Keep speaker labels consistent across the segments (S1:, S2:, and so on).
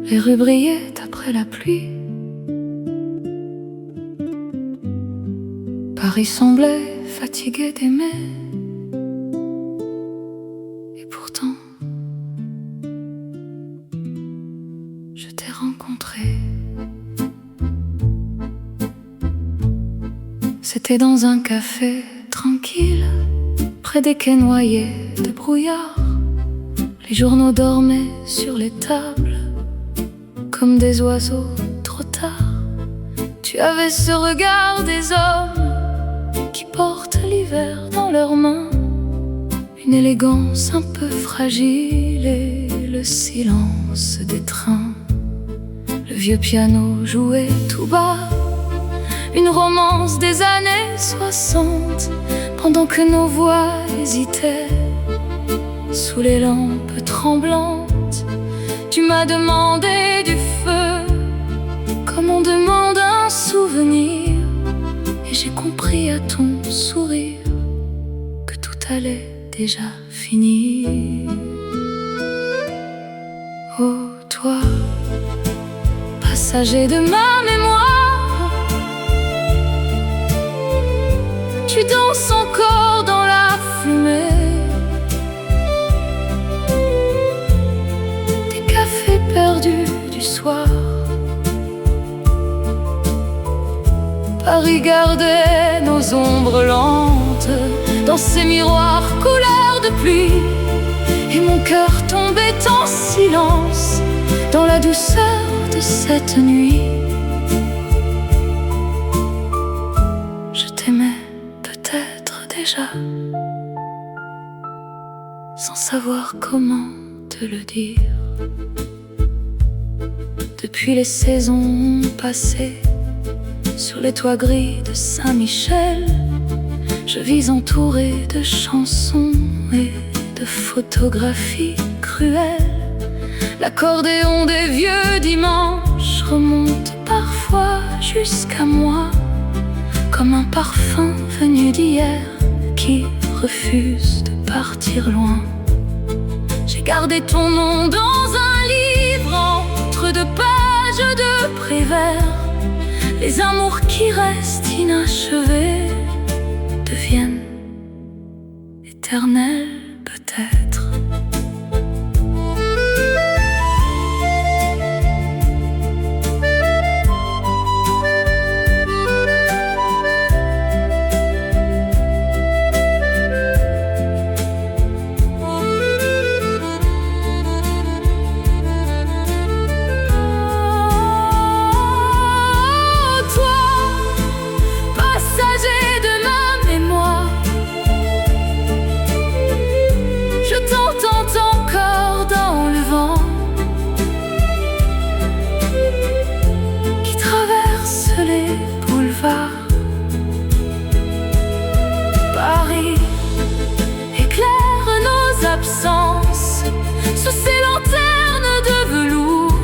S1: Les rues brillaient après la pluie. Paris semblait fatigué d'aimer. Et pourtant, je t'ai rencontré. C'était dans un café tranquille, près des quais noyés de brouillard. Les journaux dormaient sur les tables, comme des oiseaux trop tard. Tu avais ce regard des hommes qui portent l'hiver dans leurs mains, une élégance un peu fragile et le silence des trains. Le vieux piano jouait tout bas, une romance des années 60, pendant que nos voix hésitaient sous les lampes tremblantes. Tu m'as demandé du feu, comme on demande un souvenir, et j'ai compris à ton sourire que tout allait déjà finir. Oh toi, passager de ma mémoire, tu danses encore dans la fumée des cafés perdus du soir. Paris gardait nos ombres lentes dans ses miroirs couleur de pluie, et mon cœur tombait en silence dans la douceur de cette nuit. Je t'aimais peut-être déjà, sans savoir comment te le dire. Depuis les saisons passées, sur les toits gris de Saint-Michel, je vis entouré de chansons et de photographies cruelles. L'accordéon des vieux dimanches remonte parfois jusqu'à moi, comme un parfum venu d'hier qui refuse de partir loin. J'ai gardé ton nom dans un livre entre deux pages de Prévert. Les amours qui restent inachevés deviennent éternels peut-être. Paris éclaire nos absences sous ses lanternes de velours,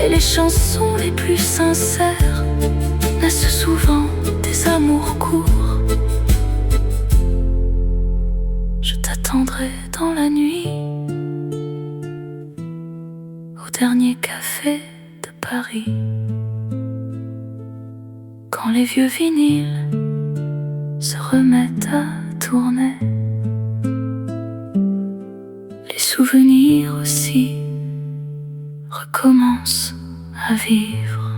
S1: et les chansons les plus sincères naissent souvent des amours courts. Je t'attendrai dans la nuit au dernier café de Paris, quand les vieux vinyles se remettent à tourner. Les souvenirs aussi recommencent à vivre.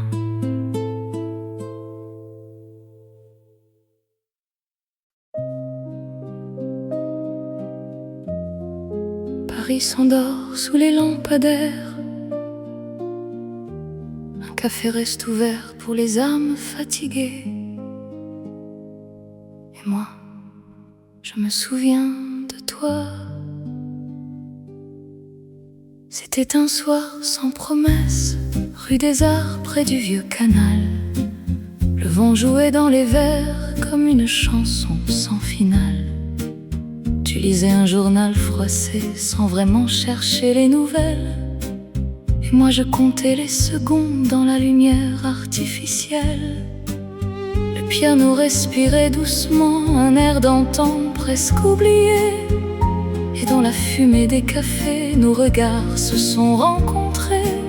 S1: Paris s'endort sous les lampadaires. Un café reste ouvert pour les âmes fatiguées. Et moi, je me souviens de toi. C'était un soir sans promesse, rue des Arts près du vieux canal. Le vent jouait dans les verres comme une chanson sans finale. Tu lisais un journal froissé sans vraiment chercher les nouvelles, et moi je comptais les secondes dans la lumière artificielle. Le piano respirait doucement un air d'antan presque oublié, et dans la fumée des cafés nos regards se sont rencontrés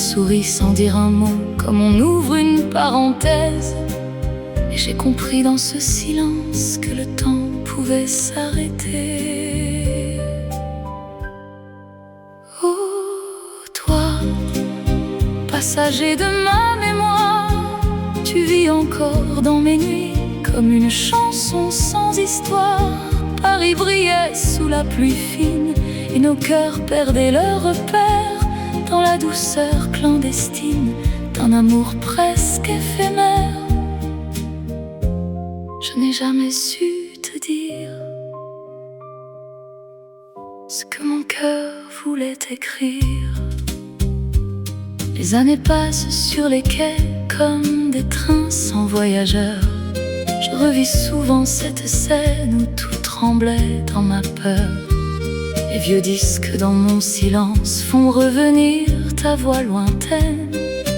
S1: souri sans dire un mot, comme on ouvre une parenthèse. Et j'ai compris dans ce silence que le temps pouvait s'arrêter. Oh, toi, passager de ma mémoire, tu vis encore dans mes nuits comme une chanson sans histoire. Paris brillait sous la pluie fine et nos cœurs perdaient leur repère dans la douceur clandestine d'un amour presque éphémère. Je n'ai jamais su te dire ce que mon cœur voulait écrire. Les années passent sur les quais comme des trains sans voyageurs. Je revis souvent cette scène où tout tremblait dans ma peur. Les vieux disques dans mon silence font revenir ta voix lointaine,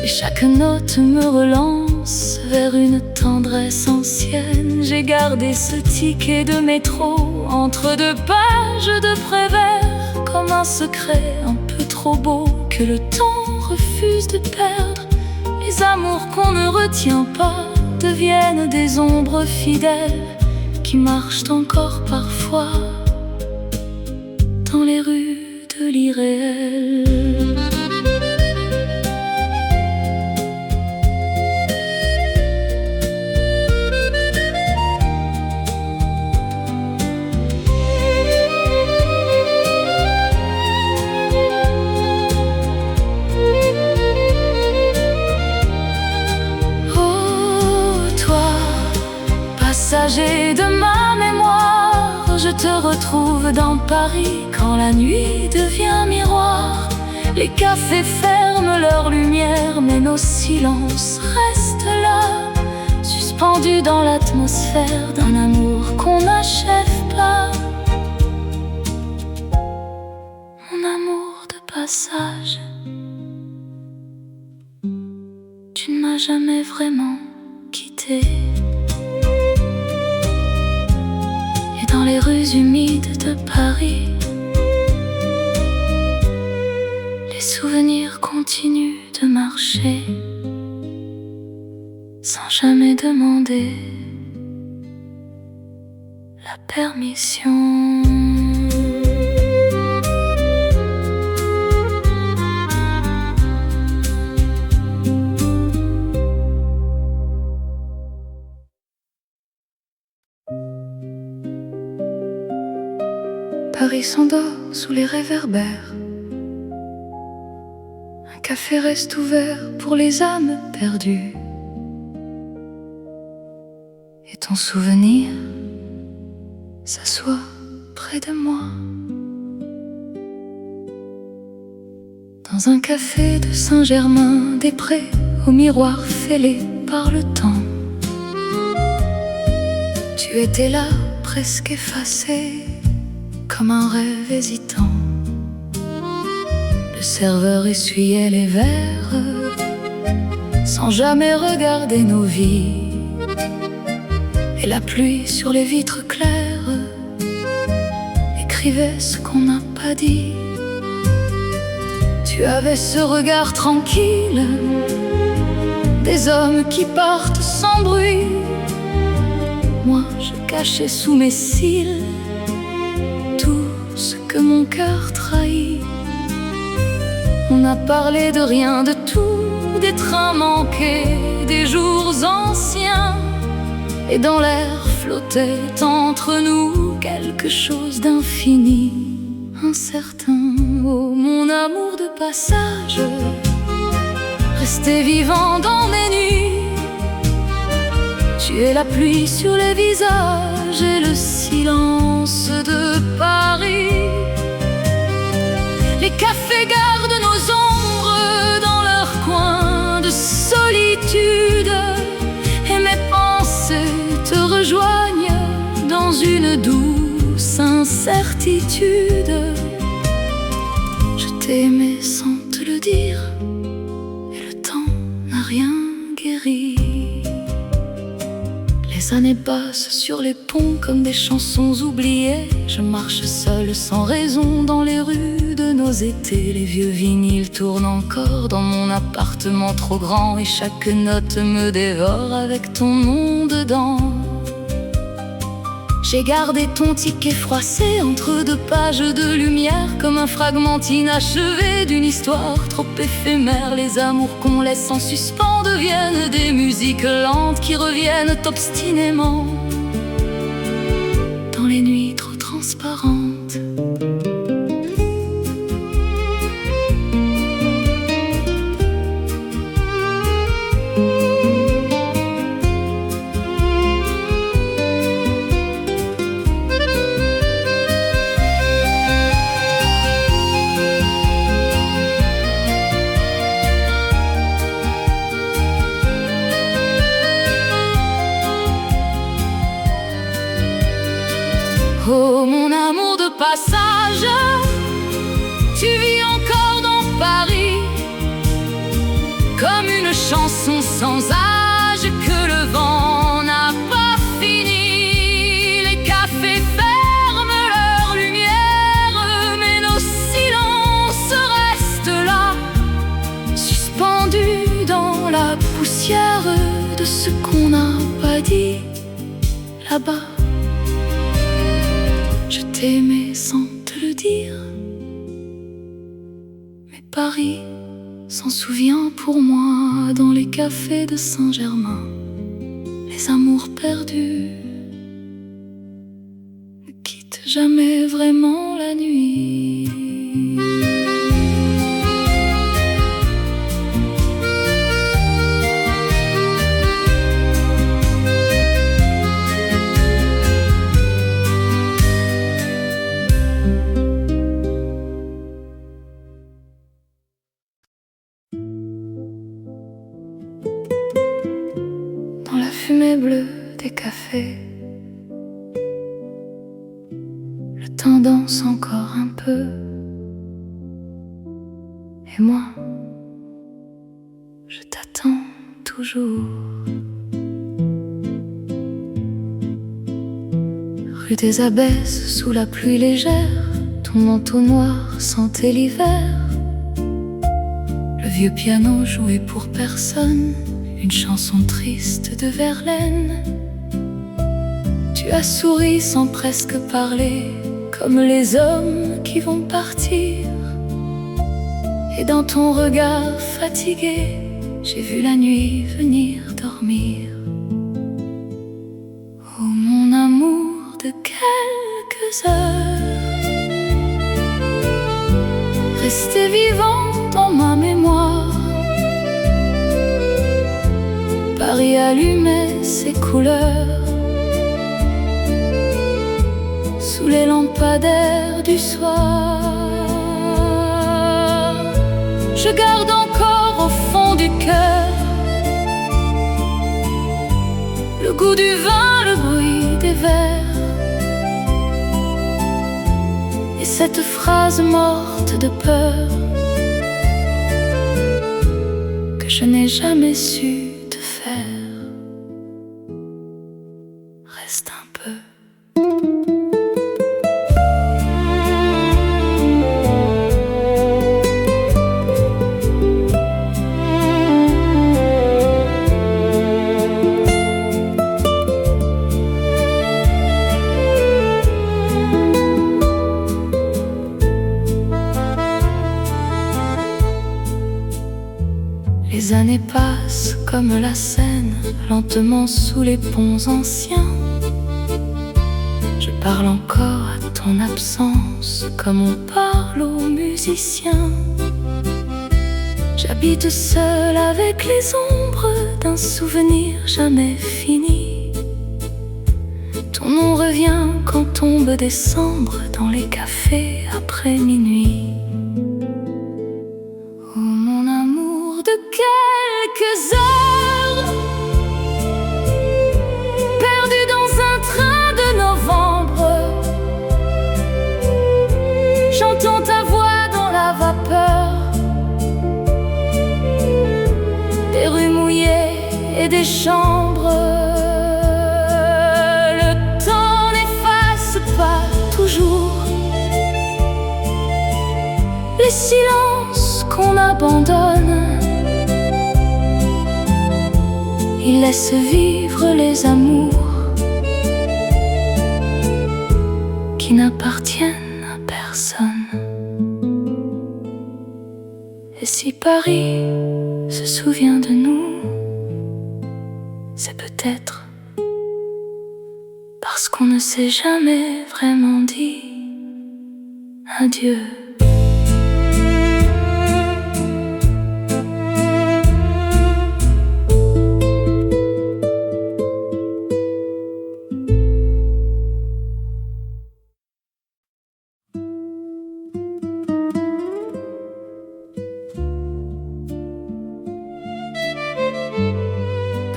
S1: et chaque note me relance vers une tendresse ancienne. J'ai gardé ce ticket de métro entre deux pages de Prévert, comme un secret un peu trop beau que le temps refuse de perdre. Les amours qu'on ne retient pas deviennent des ombres fidèles qui marchent encore parfois dans les rues de l'irréel. Passager de ma mémoire, je te retrouve dans Paris quand la nuit devient miroir. Les cafés ferment leur lumière, mais nos silences restent là, suspendus dans l'atmosphère d'un amour qu'on n'achève pas. Mon amour de passage, tu ne m'as jamais vraiment quitté. Dans les rues humides de Paris, les souvenirs continuent de marcher sans jamais demander la permission. Paris s'endort sous les réverbères. Un café reste ouvert pour les âmes perdues. Et ton souvenir s'assoit près de moi. Dans un café de Saint-Germain-des-Prés, au miroir fêlé par le temps. Tu étais là, presque effacé, comme un rêve hésitant. Le serveur essuyait les verres sans jamais regarder nos vies. Et la pluie sur les vitres claires écrivait ce qu'on n'a pas dit. Tu avais ce regard tranquille des hommes qui partent sans bruit. Moi, je cachais sous mes cils ce que mon cœur trahit. On a parlé de rien, de tout, des trains manqués, des jours anciens. Et dans l'air flottait entre nous quelque chose d'infini, incertain. Oh, mon amour de passage, resté vivant dans mes nuits. Tu es la pluie sur les visages et le silence de Paris. Les cafés gardent nos ombres dans leur coin de solitude, et mes pensées te rejoignent dans une douce incertitude. Je t'ai aimé sans te le dire, et le temps n'a rien guéri. Les années années passent sur les ponts comme des chansons oubliées. Je marche seul sans raison dans les rues de nos étés. Les vieux vinyles tournent encore dans mon appartement trop grand, et chaque note me dévore avec ton nom dedans. J'ai gardé ton ticket froissé entre deux pages de lumière, comme un fragment inachevé d'une histoire trop éphémère. Les amours qu'on laisse en suspens deviennent des musiques lentes qui reviennent obstinément dans les nuits trop transparentes. Oh mon amour de passage, tu vis encore dans Paris, comme une chanson sans âge que le vent n'a pas fini. Les cafés ferment leur lumière, mais nos silences restent là, suspendus dans la poussière de ce qu'on n'a pas dit là-bas. Je t'aimais sans te le dire, mais Paris s'en souvient pour moi. Dans les cafés de Saint-Germain, les amours perdus ne quittent jamais vraiment la nuit. Dans la fumée bleue des cafés, le temps danse encore un peu, et moi, je t'attends toujours. Rue des Abbesses, sous la pluie légère, ton manteau noir sentait l'hiver. Le vieux piano jouait pour personne, une chanson triste de Verlaine. Tu as souri sans presque parler, comme les hommes qui vont partir. Et dans ton regard fatigué, j'ai vu la nuit venir dormir. Oh mon amour de quelques heures, resté vivant dans ma mémoire. Paris allumait ses couleurs sous les lampadaires du soir. Je garde encore au fond du cœur le goût du vin, le bruit des verres, et cette phrase morte de peur que je n'ai jamais su te faire. Reste un peu. Les années passent comme la Seine, lentement sous les ponts anciens. Je parle encore à ton absence, comme on parle aux musiciens. J'habite seul avec les ombres d'un souvenir jamais fini. Ton nom revient quand tombe décembre dans les cafés après minuit. Quelques heures perdues dans un train de novembre, j'entends ta voix dans la vapeur des rues mouillées et des chambres. silences qu'on abandonne. Il laisse vivre les amours qui n'appartiennent à personne. Et si Paris se souvient de nous, c'est peut-être parce qu'on ne s'est jamais vraiment dit adieu.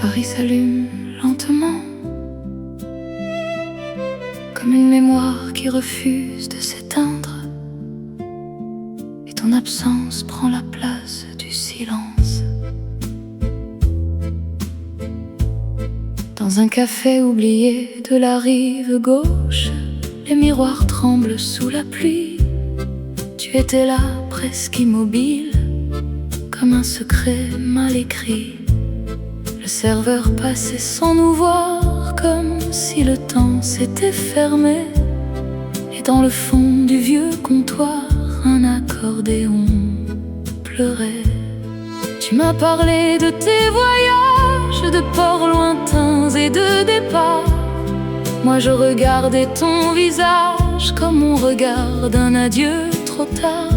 S1: Paris s'allume lentement, comme une mémoire qui refuse de s'éteindre, et ton absence prend la place du silence. Dans un café oublié de la rive gauche, les miroirs tremblent sous la pluie. Tu étais là, presque immobile, comme un secret mal écrit. Le serveur passait sans nous voir, comme si le temps s'était fermé. Et dans le fond du vieux comptoir, un accordéon pleurait. Tu m'as parlé de tes voyages, de ports lointains et de départs. Moi je regardais ton visage comme on regarde un adieu trop tard.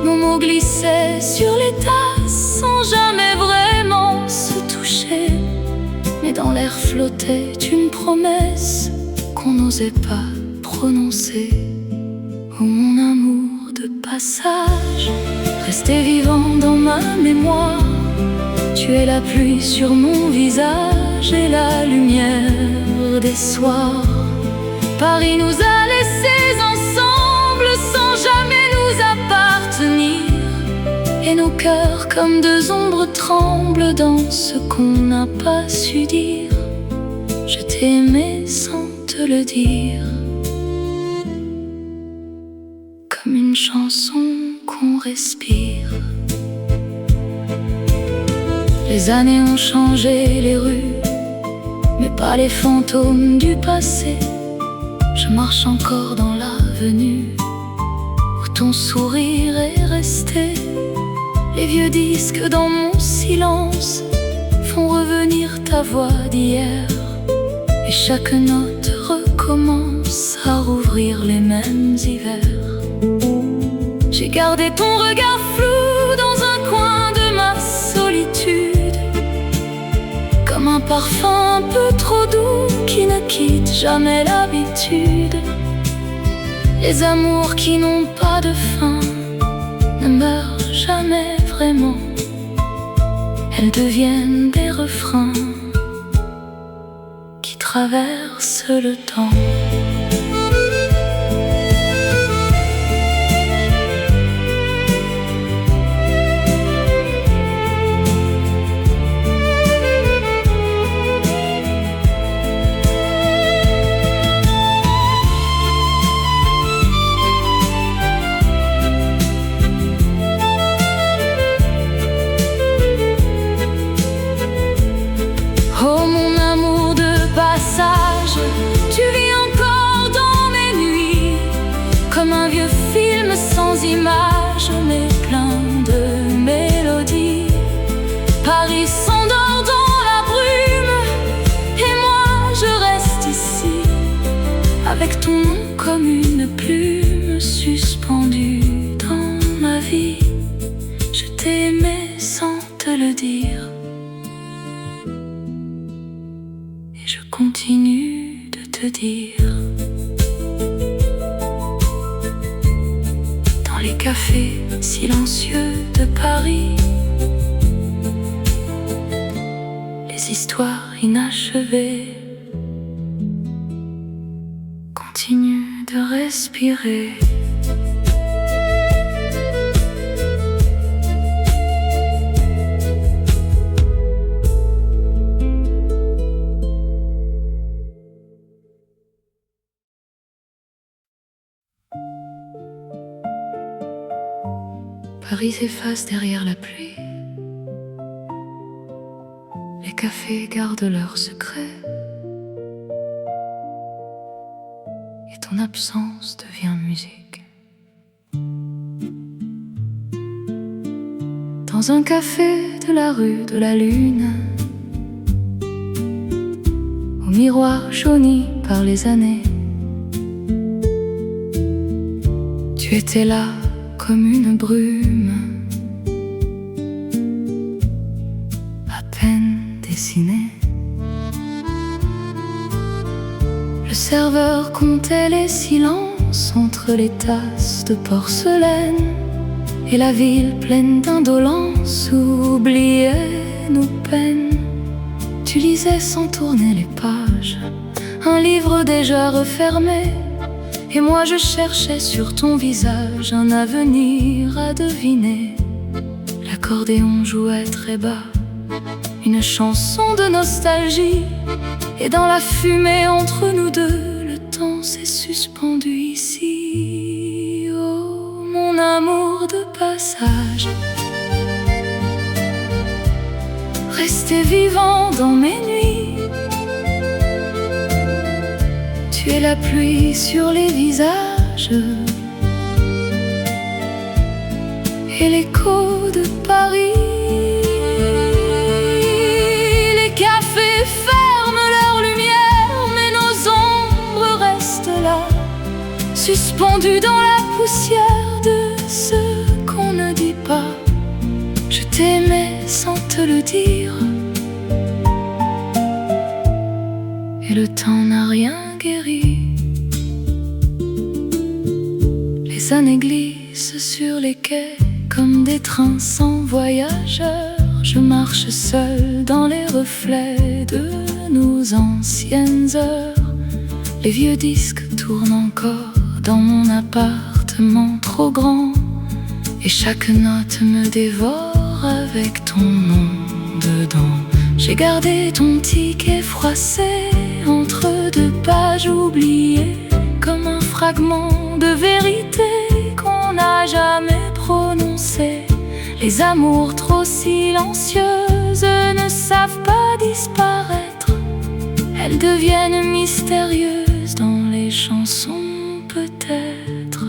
S1: Nos mots glissaient sur les tasses sans jamais vraiment se toucher. Mais dans l'air flottait une promesse qu'on n'osait pas prononcer. Oh mon amour de passage, resté vivant dans ma mémoire. Tu es la pluie sur mon visage et la lumière des soirs. Paris nous a laissés ensemble sans jamais nous appartenir. Et nos cœurs comme deux ombres tremblent dans ce qu'on n'a pas su dire. Je t'ai aimé sans te le dire, comme une chanson qu'on respire. Les années ont changé les rues, mais pas les fantômes du passé. Je marche encore dans l'avenue où ton sourire est resté. Les vieux disques dans mon silence font revenir ta voix d'hier. Et chaque note recommence à rouvrir les mêmes hivers. J'ai gardé ton regard flou dans un coin de ma solitude, comme un parfum un peu trop doux qui ne quitte jamais l'habitude. Les amours qui n'ont pas de fin ne meurent jamais vraiment. Elles deviennent des refrains qui traversent le temps. Oh mon amour de passage, tu vis encore dans mes nuits, comme un vieux film sans images mais plein de mélodies. Paris s'endort dans la brume et moi je reste ici, avec ton nom comme une plume suspendue dans ma vie. Je t'ai aimé sans te le dire, je continue de te dire. Dans les cafés silencieux de Paris, les histoires inachevées continuent de respirer. Paris s'efface derrière la pluie. Les cafés gardent leurs secrets. Et ton absence devient musique. Dans un café de la rue de la Lune, au miroir jauni par les années, tu étais là comme une brume, à peine dessinée. Le serveur comptait les silences entre les tasses de porcelaine, et la ville pleine d'indolence oubliait nos peines. Tu lisais sans tourner les pages un livre déjà refermé, et moi je cherchais sur ton visage un avenir à deviner. L'accordéon jouait très bas une chanson de nostalgie, et dans la fumée entre nous deux, le temps s'est suspendu ici. Oh, mon amour de passage, resté vivant dans mes nuits. Tu es la pluie sur les visages et l'écho de Paris. Les cafés ferment leur lumière, mais nos ombres restent là, suspendues dans la poussière de ce qu'on ne dit pas. Je t'aimais sans te le dire, et le temps n'a rien guéri. Les années glissent sur les quais comme des trains sans voyageurs. Je marche seule dans les reflets de nos anciennes heures. Les vieux disques tournent encore dans mon appartement trop grand, et chaque note me dévore avec ton nom dedans. J'ai gardé ton ticket froissé entre deux pages oubliées, comme un fragment de vérité qu'on n'a jamais prononcé. Les amours trop silencieuses ne savent pas disparaître. Elles deviennent mystérieuses dans les chansons peut-être.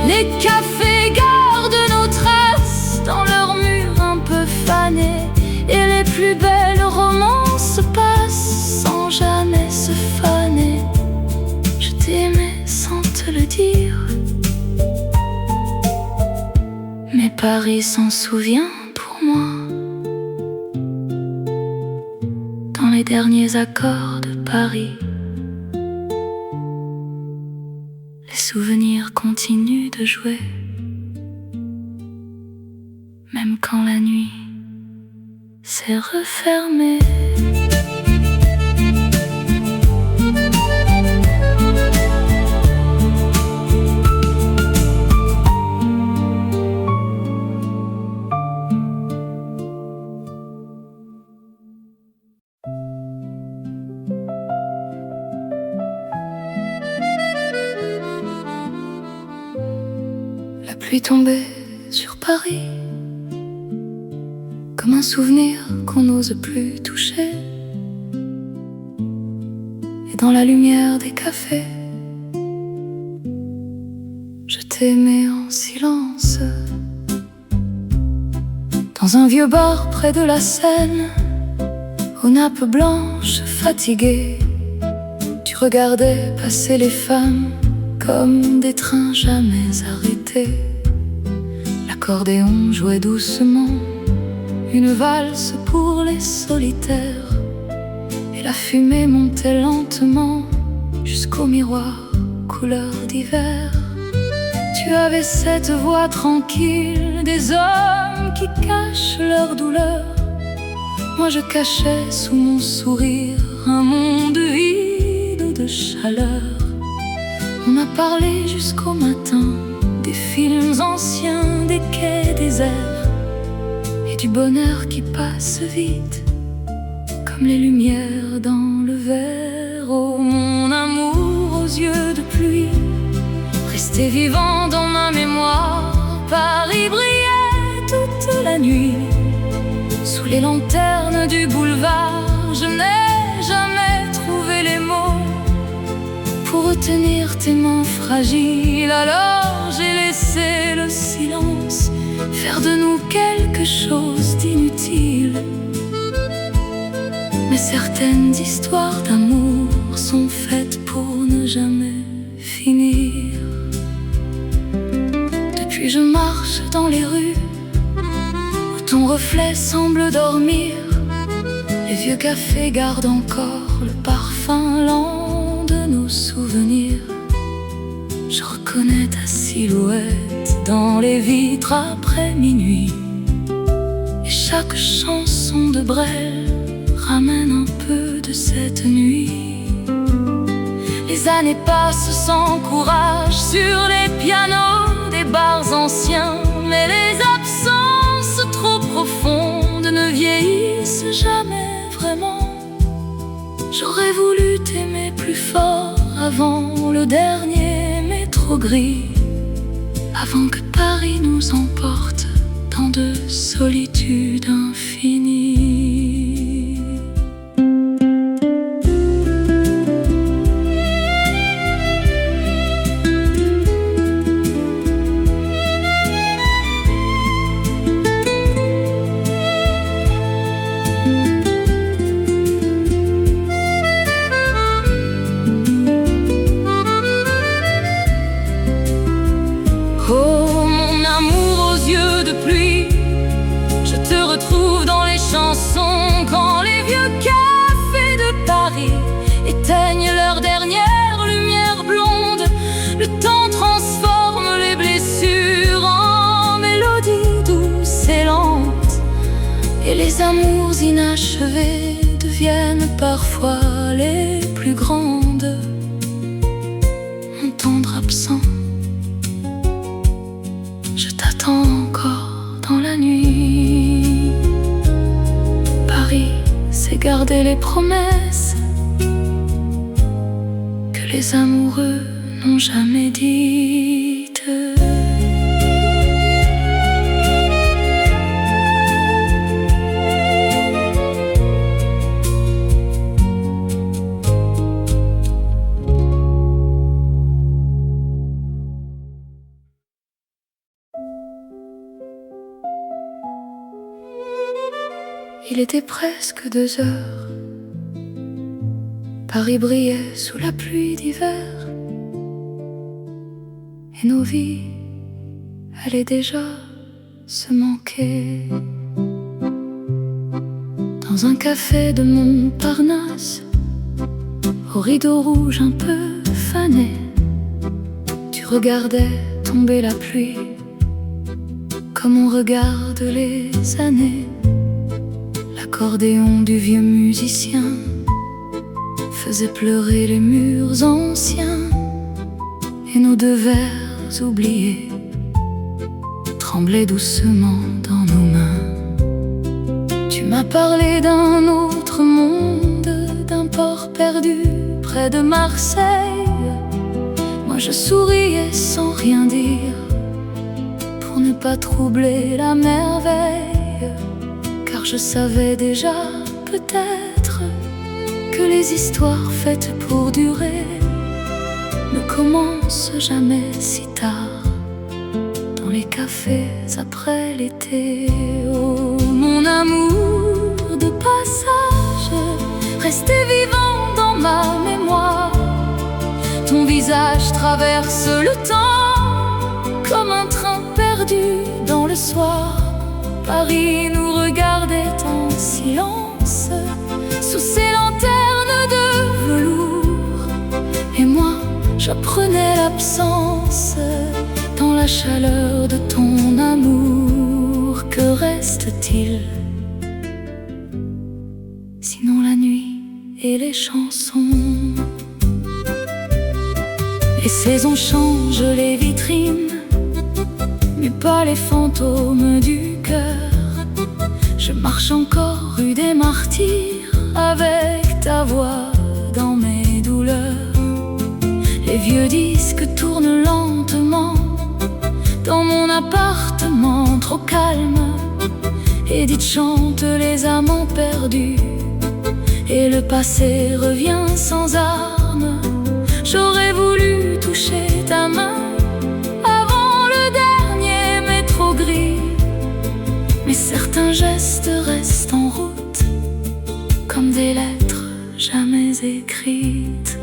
S1: Les cafés gardent nos traces dans leurs murs un peu fanés, et les plus belles romances passent sans jamais se faner. Je t'aimais sans te le dire, mais Paris s'en souvient pour moi. Dans les derniers accords de Paris, les souvenirs continuent de jouer, même quand la nuit s'est refermée. La pluie tombait sur Paris, comme un souvenir qu'on n'ose plus toucher. Et dans la lumière des cafés, je t'aimais en silence. Dans un vieux bar près de la Seine, aux nappes blanches fatiguées, tu regardais passer les femmes comme des trains jamais arrêtés. La L'accordéon jouait doucement une valse pour les solitaires, et la fumée montait lentement jusqu'au miroir couleur d'hiver. Tu avais cette voix tranquille des hommes qui cachent leur douleur. Moi je cachais sous mon sourire un monde vide de chaleur. On a parlé jusqu'au matin des films anciens, des quais déserts et du bonheur qui passe vite comme les lumières dans le verre. Oh mon amour aux yeux de pluie, resté vivant dans ma mémoire. Paris brillait toute la nuit sous les lanternes du boulevard. Je n'ai jamais trouvé les mots pour retenir tes mains fragiles. Alors j'ai laissé le silence faire de nous quelque chose d'inutile. Mais certaines histoires d'amour sont faites pour ne jamais finir. Depuis je marche dans les rues où ton reflet semble dormir. Les vieux cafés gardent encore le parfum lent de nos souvenirs. Je reconnais ta silhouette dans les vitres après minuit, et chaque chanson de Brel ramène un peu de cette nuit. Les années passent sans courage sur les pianos des bars anciens, mais les absences trop profondes ne vieillissent jamais vraiment. J'aurais voulu t'aimer plus fort avant le dernier métro gris, avant que Paris nous emporte dans de solitude infinie. Oh mon amour aux yeux de pluie, je te retrouve dans les chansons. Quand les vieux cafés de Paris éteignent leur dernière lumière blonde, le temps transforme les blessures en mélodies douces et lentes, et les amours inachevés deviennent parfois les plus grandes. Mon tendre absent, je t'attends encore dans la nuit. Paris, c'est garder les promesses que les amoureux n'ont jamais dites. Il était presque 2 heures. Paris brillait sous la pluie d'hiver, et nos vies allaient déjà se manquer. Dans un café de Montparnasse, au rideau rouge un peu fané, tu regardais tomber la pluie comme on regarde les années. L'accordéon du vieux musicien faisait pleurer les murs anciens, et nos 2 vers oubliés tremblaient doucement dans nos mains. Tu m'as parlé d'un autre monde, d'un port perdu près de Marseille. Moi je souriais sans rien dire pour ne pas troubler la merveille, car je savais déjà peut-être que les histoires faites pour durer ne commencent jamais si tard dans les cafés après l'été. Oh mon amour de passage, resté vivant dans ma mémoire, ton visage traverse le temps comme un train perdu dans le le soir, Paris nous regardait en silence sous ses lanternes de velours. Et moi, j'apprenais l'absence dans la chaleur de ton amour. Que reste-t-il sinon la nuit et les chansons? Les saisons changent les vitrines, mais pas les fantômes du cœur. Je marche encore rue des Martyrs avec ta voix dans mes douleurs. Les vieux disques tournent lentement dans mon appartement trop calme. Edith chante les amants perdus et le passé revient sans armes. J'aurais voulu toucher ta main avant le dernier métro gris, mais certains gestes restent en route comme des lettres jamais écrites.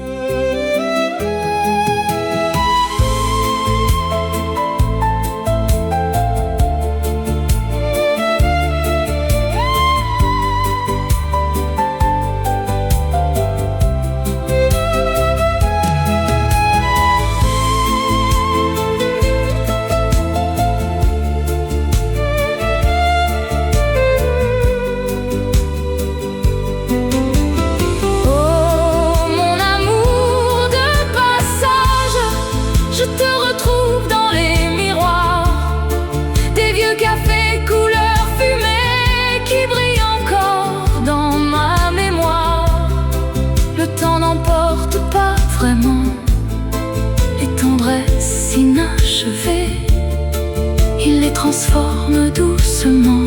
S1: Il les transforme doucement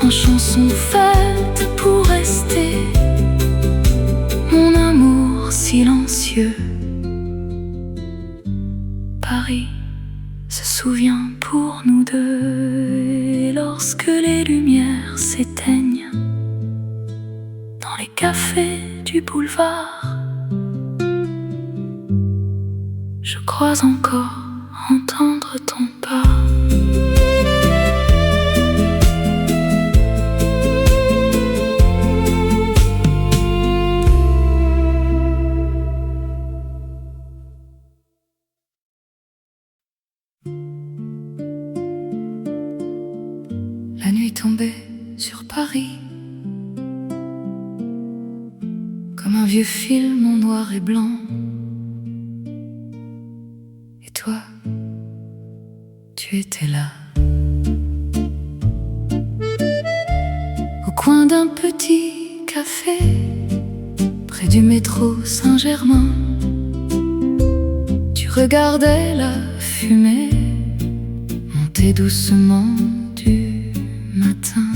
S1: en chansons faites pour rester. Mon amour silencieux, Paris se souvient pour nous deux. Et lorsque les lumières s'éteignent dans les cafés du boulevard, je crois encore entendre ton pas. La nuit tombait sur Paris comme un vieux film en noir et blanc. Et toi, tu étais là, au coin d'un petit café, près du métro Saint-Germain. Tu regardais la fumée monter doucement du matin.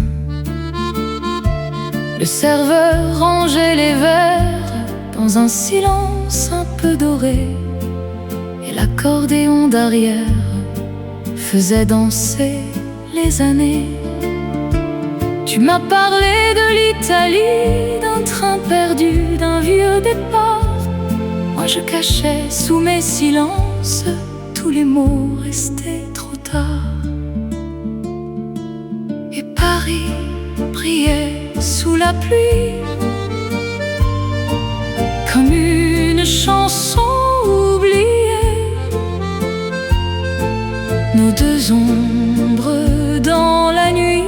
S1: Le serveur rangeait les verres dans un silence un peu doré, et l'accordéon d'arrière faisait danser les années. Tu m'as parlé de l'Italie, d'un train perdu, d'un vieux départ. Moi je cachais sous mes silences tous les mots restés trop tard. Et Paris brillait sous la pluie comme une chanson oubliée. Nos deux ombres dans la nuit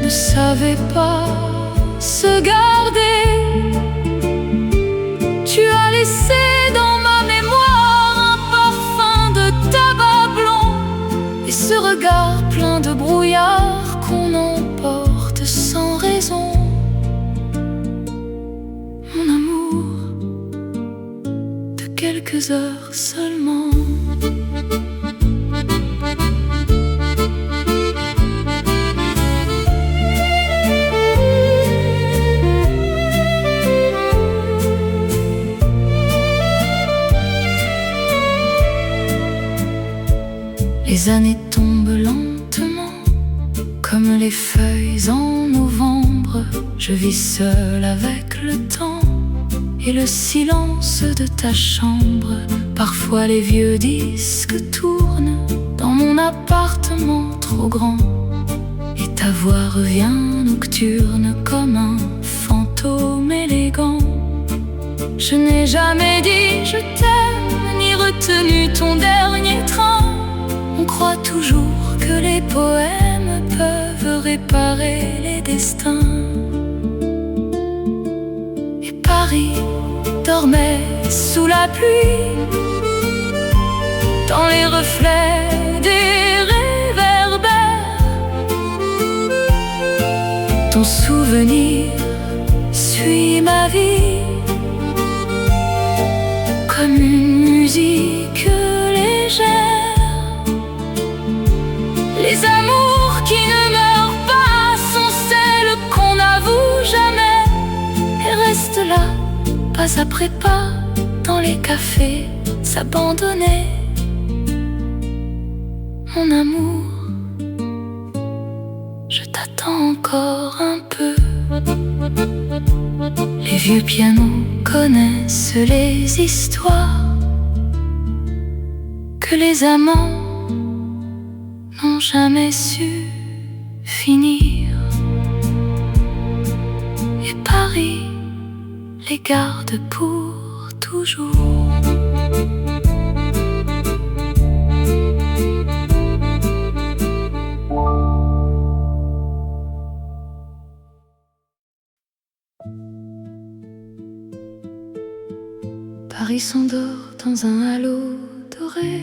S1: ne savaient pas se garder. Tu as laissé dans ma mémoire un parfum de tabac blanc et ce regard plein de brouillard qu'on emporte sans raison. Mon amour, de quelques heures seulement. Les années tombent lentement comme les feuilles en novembre. Je vis seul avec le temps et le silence de ta chambre. Parfois les vieux disques tournent dans mon appartement trop grand. Et ta voix revient nocturne comme un fantôme élégant. Je n'ai jamais dit je t'aime, ni retenu ton dernier train. On croit toujours que les poèmes peuvent réparer les destins. Et Paris dormait sous la pluie, dans les reflets des réverbères. Ton souvenir suit ma vie comme une musique légère. Les amours qui ne meurent pas sont celles qu'on n'avoue jamais et restent là, pas après pas, dans les cafés s'abandonner. Mon amour, je t'attends encore un peu. Les vieux pianos connaissent les histoires que les amants n'ont jamais su finir. Et Paris les garde pour toujours. Paris s'endort dans un halo doré.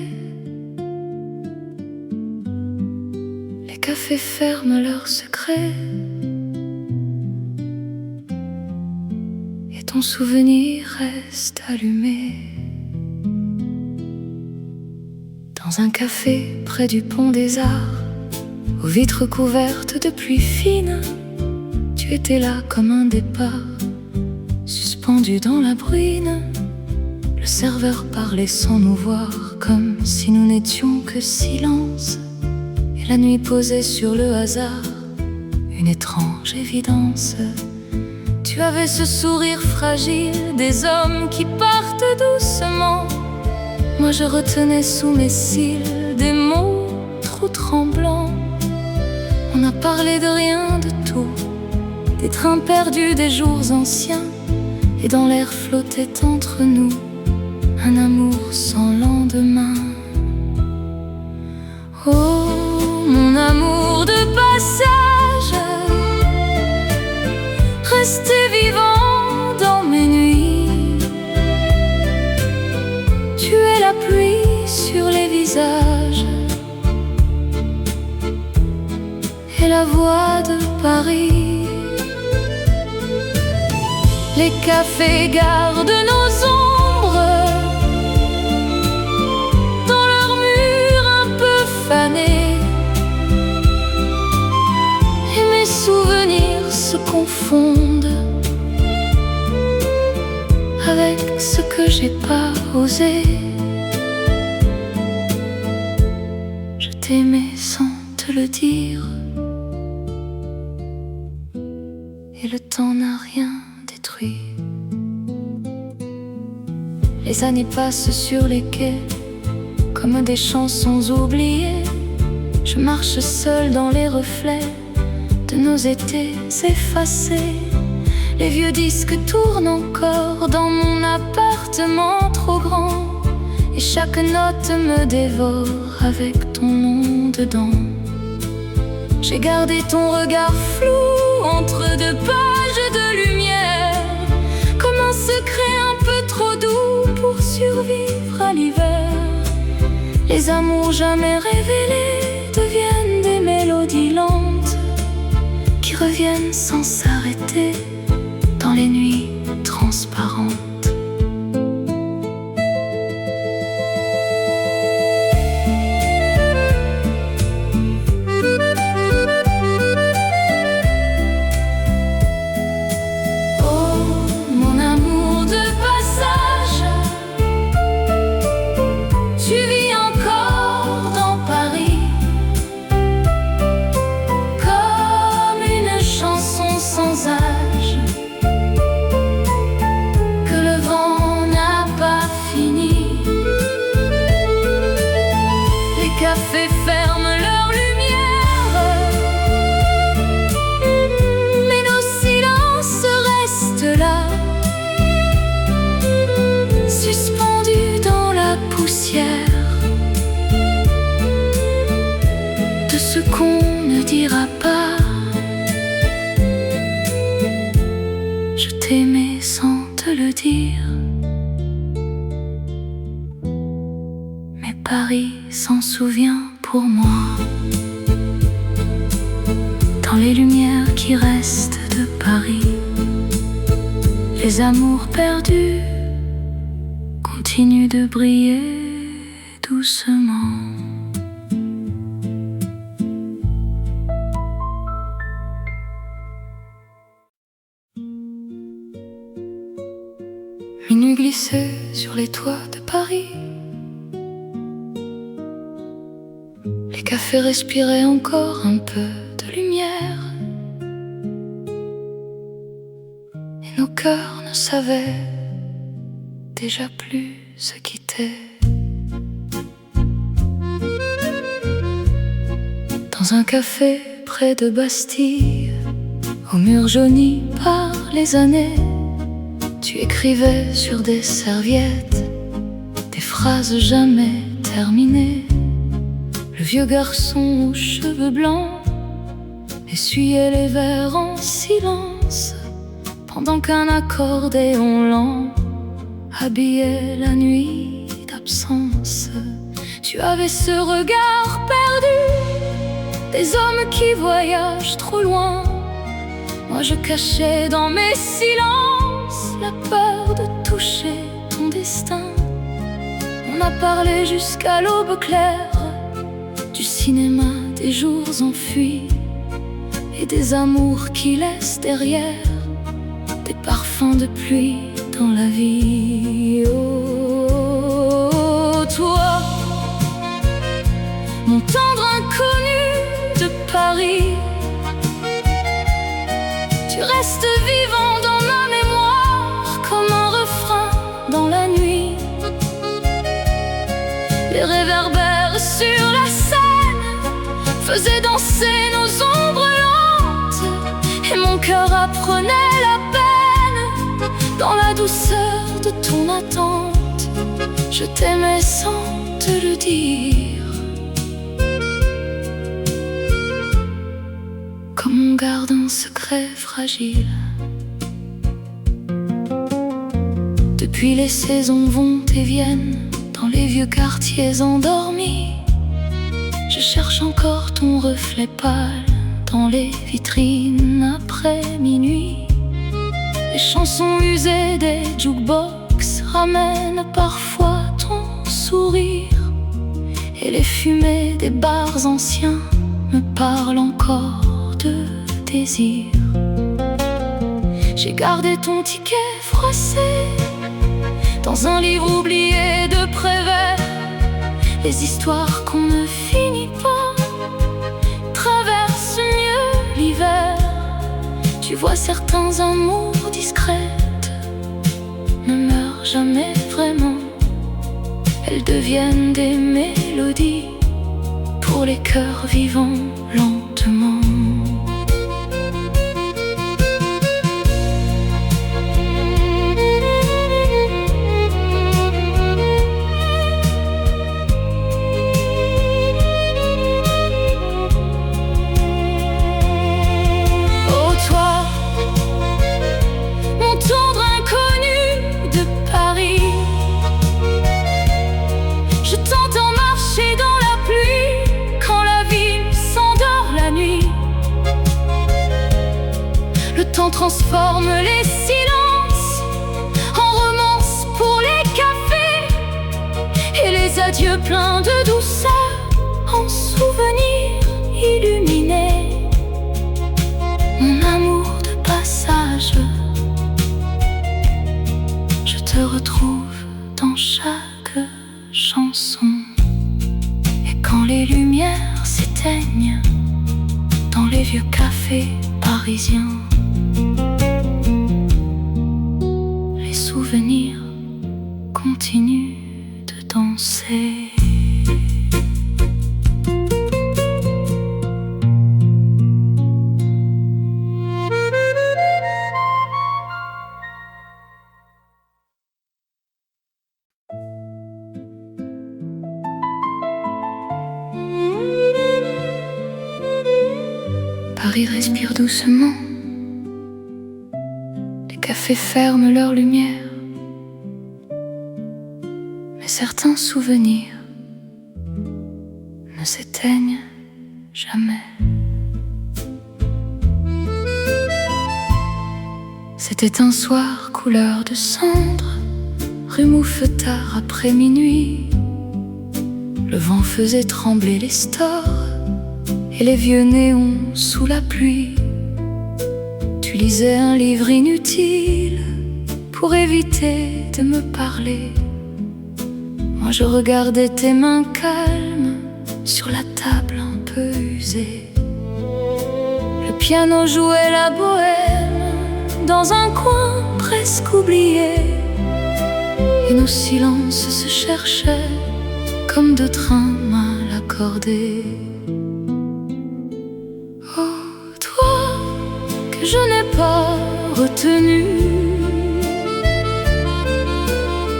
S1: Les cafés ferment leurs secrets. Et ton souvenir reste allumé. Dans un café près du pont des Arts, aux vitres couvertes de pluie fine, tu étais là comme un départ, suspendu dans la bruine. Le serveur parlait sans nous voir, comme si nous n'étions que silence. Et la nuit posait sur le hasard une étrange évidence. Tu avais ce sourire fragile des hommes qui partent doucement. Moi je retenais sous mes cils des mots trop tremblants. On a parlé de rien, de tout, des trains perdus, des jours anciens. Et dans l'air flottait entre nous un amour sans lendemain. Oh, mon amour de passage, resté vivant dans mes nuits. Tu es la pluie sur les visages et la voix de Paris. Les cafés gardent nos ombres dans leurs murs un peu fanés. Et mes souvenirs se confondent avec ce que j'ai pas osé. Je t'aimais sans te le dire, et le temps n'a rien détruit. Les années passent sur les quais comme des chansons oubliées. Je marche seule dans les reflets de nos étés effacés. Les vieux disques tournent encore dans mon appartement trop grand, et chaque note me dévore avec ton nom dedans. J'ai gardé ton regard flou entre deux pages de lumière, comme un secret un peu trop doux pour survivre à l'hiver. Les amours jamais révélés deviennent des mélodies lentes qui reviennent sans s'arrêter dans les nuits transparentes. ce qu'on ne dira pas. Je t'aimais sans te le dire, mais Paris s'en souvient pour moi. Dans les lumières qui restent de Paris, les amours perdus continuent de briller doucement. Minuit glissait sur les toits de Paris. Les cafés respiraient encore un peu de lumière, et nos cœurs ne savaient déjà plus se quitter. Dans un café près de Bastille, aux murs jaunis par les années, tu écrivais sur des serviettes des phrases jamais terminées. Le vieux garçon aux cheveux blancs essuyait les verres en silence, pendant qu'un accordéon lent habillait la nuit d'absence. Tu avais ce regard perdu des hommes qui voyagent trop loin. Moi je cachais dans mes silences la peur de toucher ton destin. On a parlé jusqu'à l'aube claire du cinéma, des jours enfuis et des amours qui laissent derrière des parfums de pluie dans la vie. Oh, toi, mon tendre inconnu de Paris, tu restes vivant dans ma mémoire comme un refrain dans la nuit. Les réverbères sur la scène faisaient danser nos ombres lentes, et mon cœur apprenait la peine dans la douceur de ton attente. Je t'aimais sans te le dire, comme on garde un secret fragile. Depuis les saisons vont et viennent dans les vieux quartiers endormis. Je cherche encore ton reflet pâle dans les vitrines après minuit. Les chansons usées des jukebox ramènent parfois ton sourire, et les fumées des bars anciens me parlent encore de désir. J'ai gardé ton ticket froissé dans un livre oublié de Prévert. Les histoires qu'on ne finit pas traversent mieux l'hiver. Tu vois, certains amours discrètes ne meurent jamais vraiment. Elles deviennent des mélodies pour les cœurs vivants lentement. Transforme les silences en romances pour les cafés, et les adieux pleins de douceur en souvenirs illuminés. Mon amour de passage, je te retrouve dans chaque chanson. Et quand les lumières s'éteignent dans les vieux cafés parisiens, les souvenirs continuent de danser. Paris respire doucement. Les cafés ferment leur lumière. Mais certains souvenirs ne s'éteignent jamais. C'était un soir couleur de cendre, rue Mouffetard après minuit. Le vent faisait trembler les stores et les vieux néons sous la pluie. Tu lisais un livre inutile pour éviter de me parler. Moi je regardais tes mains calmes sur la table un peu usée. Le piano jouait la bohème dans un coin presque oublié. Et nos silences se cherchaient comme deux trains mal accordés. Oh, toi que je n'ai pas retenu,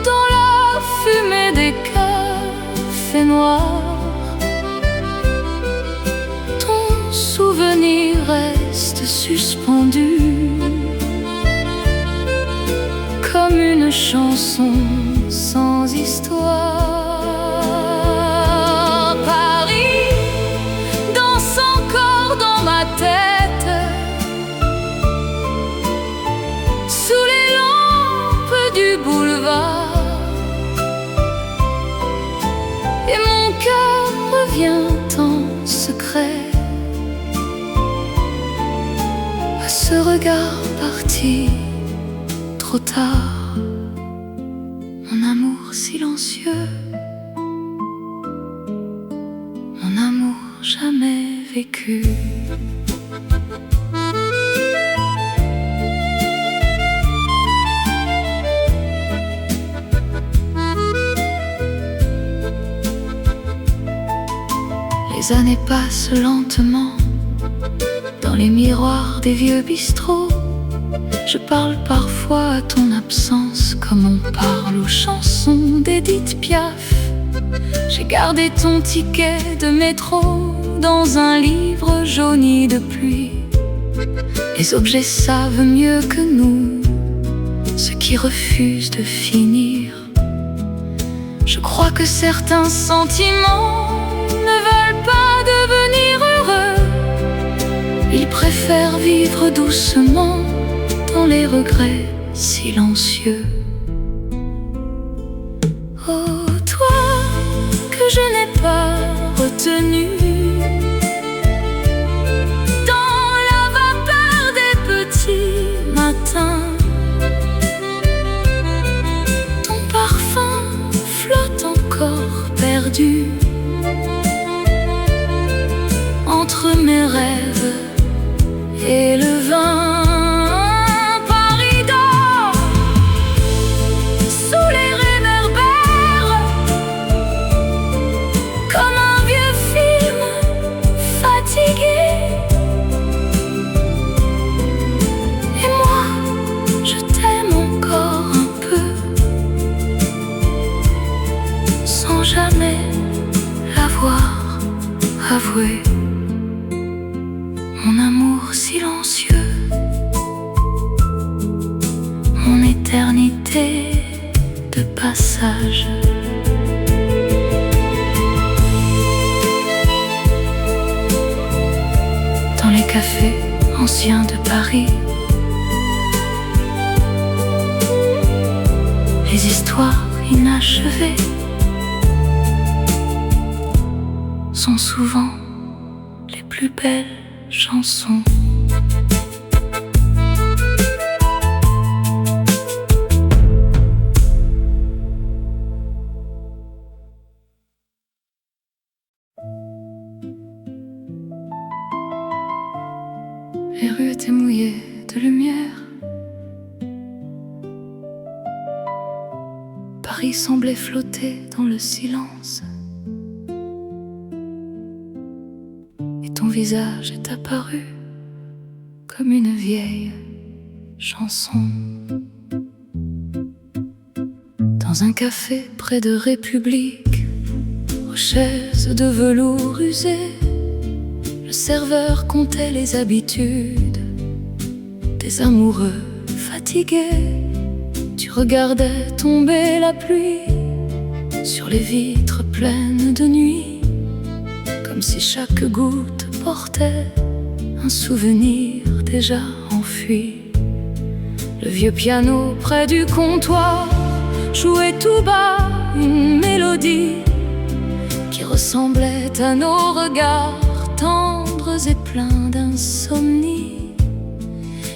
S1: dans la fumée des cafés noirs, ton souvenir reste suspendu comme une chanson sans histoire. Paris danse encore dans ma tête, sous les lampes du boulevard, et mon cœur revient en secret à ce regard parti trop tard. Mon amour silencieux, mon amour jamais vécu. Les années passent lentement dans les miroirs des vieux bistrots. Je parle parfois à ton absence comme on parle aux chansons d'Edith Piaf. J'ai gardé ton ticket de métro dans un livre jauni de pluie. Les objets savent mieux que nous ce qui refuse de finir. Je crois que certains sentiments ne veulent pas devenir heureux. Ils préfèrent vivre doucement dans les regrets silencieux. Oh, toi que je n'ai pas retenu, dans la vapeur des petits matins, ton parfum flotte encore perdu entre mes rêves et le vin. Jamais l'avoir avoué, mon amour silencieux, mon éternité de passage. Dans les cafés anciens de Paris, les histoires inachevées sont souvent les plus belles chansons. Les rues étaient mouillées de lumière. Paris semblait flotter dans le silence. Ton visage est apparu comme une vieille chanson. Dans un café près de République, aux chaises de velours usé, le serveur comptait les habitudes des amoureux fatigués. Tu regardais tomber la pluie sur les vitres pleines de nuit, comme si chaque goutte portait un souvenir déjà enfui. Le vieux piano près du comptoir jouait tout bas une mélodie qui ressemblait à nos regards tendres et pleins d'insomnie.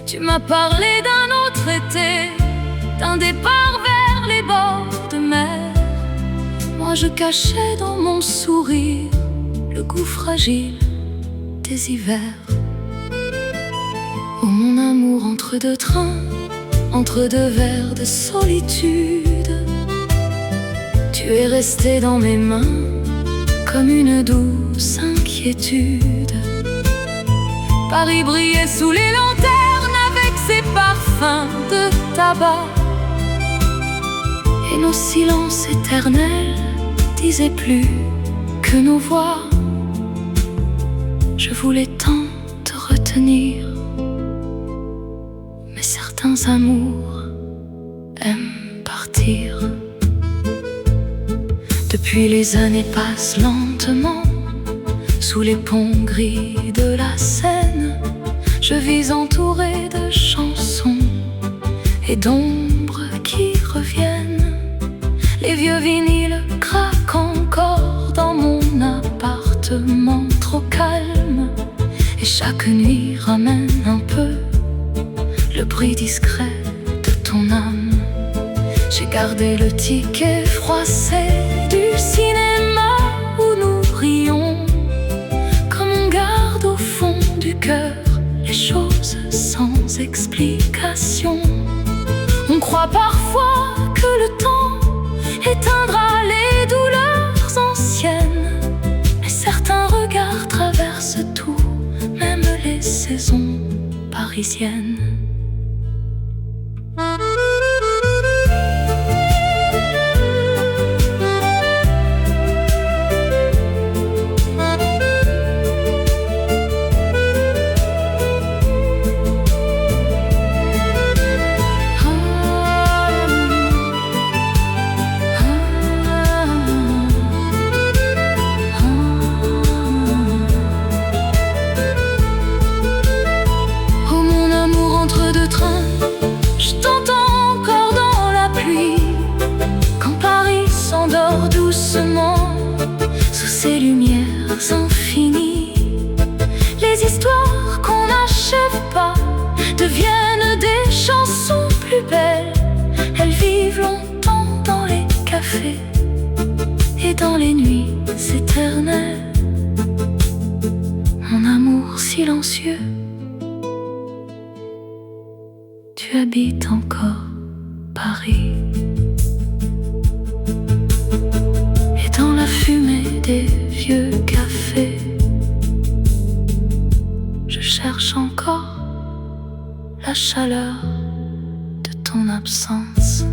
S1: Tu m'as parlé d'un autre été, d'un départ vers les bords de mer. Moi je cachais dans mon sourire le goût fragile des hivers. Oh mon amour, entre deux trains, entre deux vers de solitude, tu es resté dans mes mains comme une douce inquiétude. Paris brillait sous les lanternes avec ses parfums de tabac, et nos silences éternels disaient plus que nos voix. Je voulais tant te retenir, mais certains amours aiment partir. Depuis les années passent lentement sous les ponts gris de la Seine. Je vis entouré de chansons et d'ombres qui reviennent. Les vieux vinyles craquent encore dans mon appartement trop calme, et chaque nuit ramène un peu le bruit discret de ton âme. J'ai gardé le ticket froissé du cinéma où nous rions, comme on garde au fond du cœur les choses sans explication. On croit parfois que le temps éteindra les douleurs anciennes, mais certains regards traversent tout, même les saisons parisiennes. Sous ces lumières infinies, les histoires qu'on n'achève pas deviennent des chansons plus belles. Elles vivent longtemps dans les cafés et dans les nuits éternelles. Mon amour silencieux, tu habites encore Paris. Dans la fumée des vieux cafés, je cherche encore la chaleur de ton absence.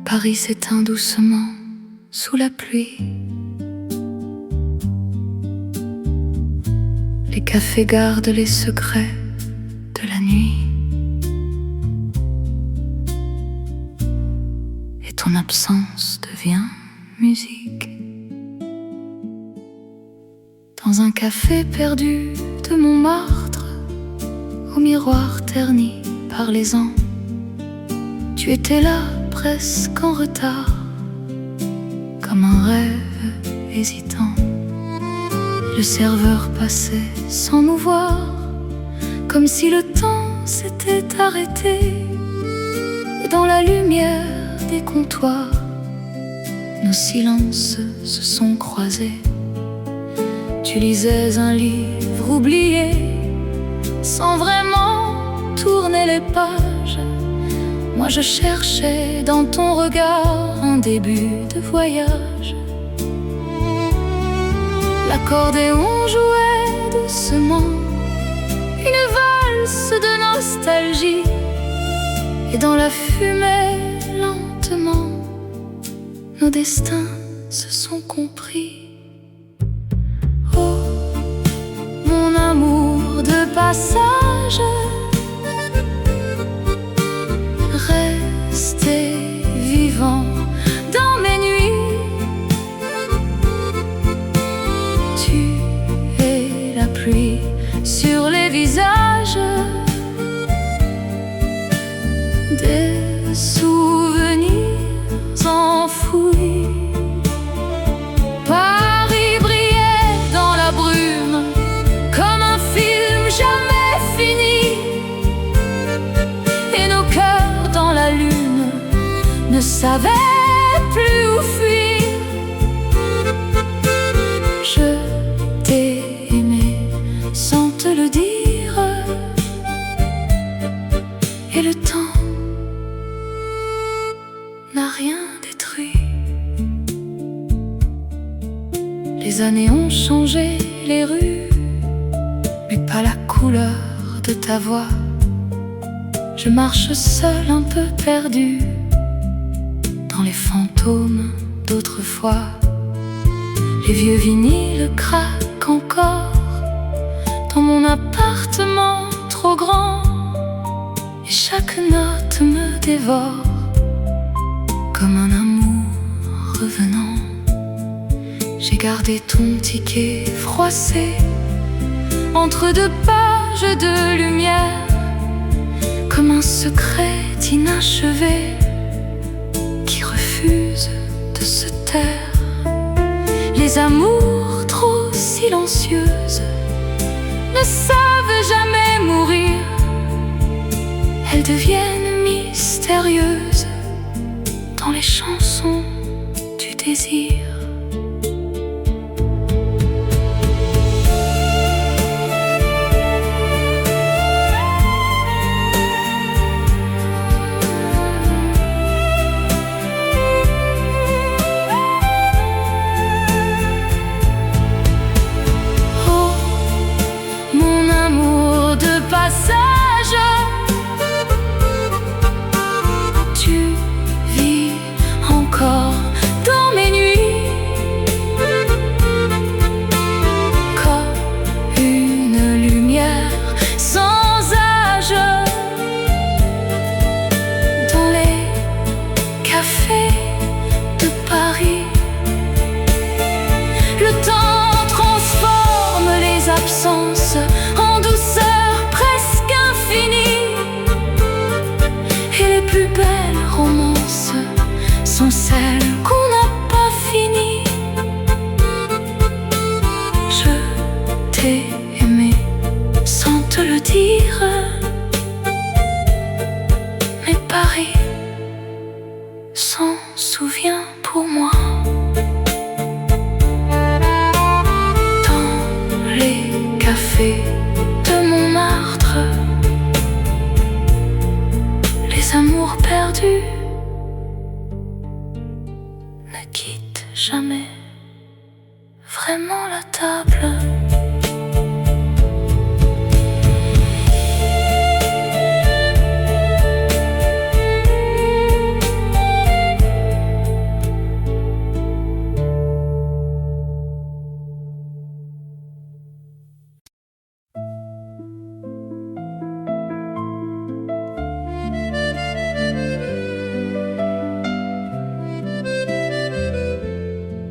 S1: Paris s'éteint doucement sous la pluie. Les cafés gardent les secrets de la nuit. Et ton absence devient musique. Dans un café perdu de Montmartre, au miroir terni par les ans, tu étais là presque en retard, comme un rêve hésitant. Le serveur passait sans nous voir, comme si le temps s'était arrêté. Et dans la lumière des comptoirs, nos silences se sont croisés. Tu lisais un livre oublié, sans vraiment tourner les pages. Moi je cherchais dans ton regard un début de voyage. L'accordéon jouait doucement une valse de nostalgie, et dans la fumée, lentement, nos destins se sont compris. Oh, mon amour de passage, restez vivant dans mes nuits. Tu es la pluie sur les visages, des souvenirs enfouis. Paris brillait dans la brume comme un film jamais fini, et nos cœurs dans la lune ne savaient plus où fuir. Je t'ai aimé sans te le dire, et le temps n'a rien détruit. Les années ont changé les rues, mais pas la couleur de ta voix. Je marche seul un peu perdu dans les fantômes d'autrefois. Les vieux vinyles craquent encore dans mon appartement trop grand, et chaque note me dévore comme un amour revenant. J'ai gardé ton ticket froissé entre deux pages de lumière, comme un secret inachevé qui refuse de se taire. Les amours trop silencieuses ne savent jamais mourir, elles deviennent mystérieuses dans les chansons du désir. Passage, tu vis encore dans mes nuits comme une lumière sans âge dans les cafés de Paris. Le temps transforme les absences en douceur, et les plus belles romances sont celles qu'on n'a pas finies. Je t'ai aimé sans te le dire, mais Paris s'en souvient pour moi. Dans les cafés de Montmartre, les amours perdus ne quittent jamais vraiment la table.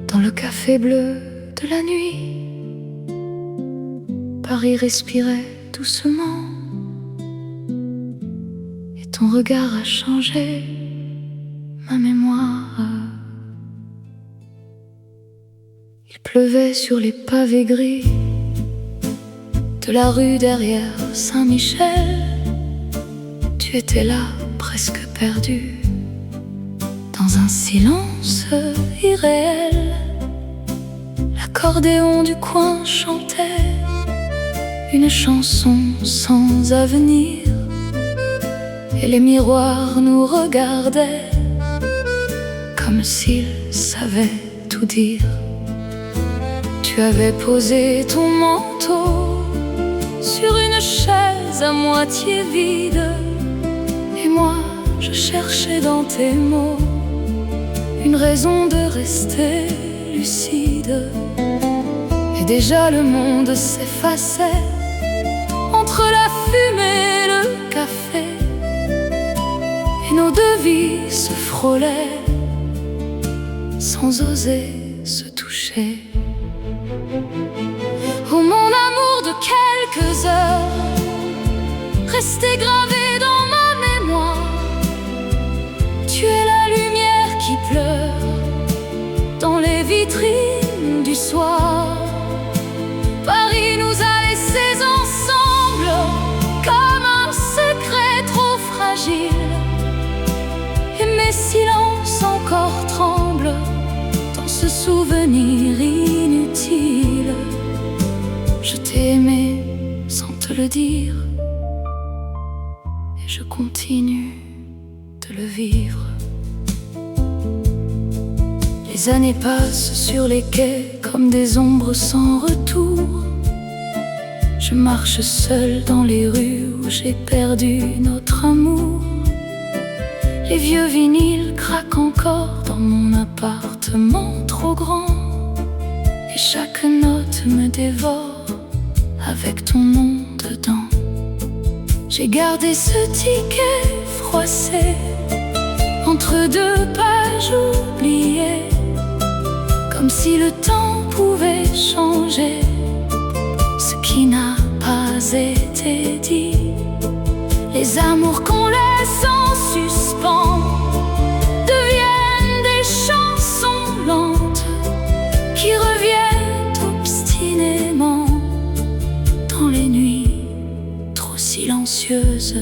S1: Dans le café bleu de la nuit, Paris respirait doucement, et ton regard a changé ma mémoire. Il pleuvait sur les pavés gris de la rue derrière Saint-Michel. Tu étais là, presque perdu, dans un silence irréel. L'accordéon du coin chantait une chanson sans avenir, et les miroirs nous regardaient comme s'ils savaient tout dire. Tu avais posé ton manteau sur une chaise à moitié vide, et moi je cherchais dans tes mots une raison de rester lucide. Et déjà le monde s'effaçait entre la fumée et le café, et nos deux vies se frôlaient sans oser se toucher. Oh mon amour de quelques heures, resté gravé dans ma mémoire, tu es la lumière qui pleure dans les vitrines du soir. Paris nous a laissés ensemble comme un secret trop fragile, et mes silences encore tremblent dans ce souvenir inutile. Je t'ai aimé sans te le dire, et je continue de le vivre. Les années passent sur les quais comme des ombres sans retour. Je marche seule dans les rues où j'ai perdu notre amour. Les vieux vinyles craquent encore dans mon appartement trop grand, et chaque note me dévore avec ton nom dedans. J'ai gardé ce ticket froissé entre deux pages oubliées, comme si le temps pouvait changer ce qui n'a pas été dit. Les amours qu'on laisse en suspens deviennent des chansons lentes qui reviennent obstinément dans les nuits trop silencieuses.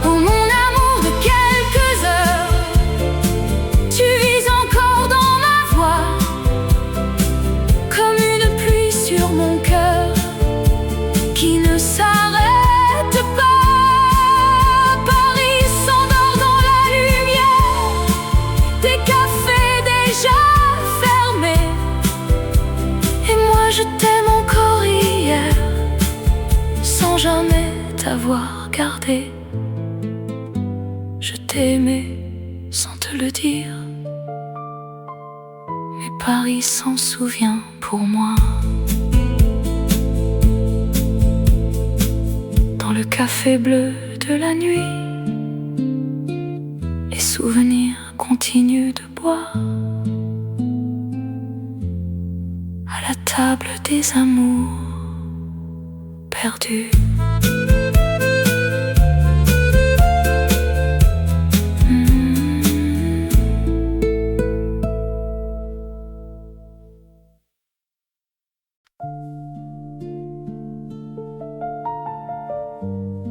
S1: Oh mon amour de quelques heures, tu vis encore dans ma voix comme une pluie sur mon cœur qui ne s'arrête pas. Paris s'endort dans la lumière des cafés déjà fermés, et moi je t'aime encore hier sans jamais t'avoir gardé. Je t'ai aimé sans te le dire, mais Paris s'en souvient pour moi. Dans le café bleu de la nuit, les souvenirs continuent de boire à la table des amours perdus.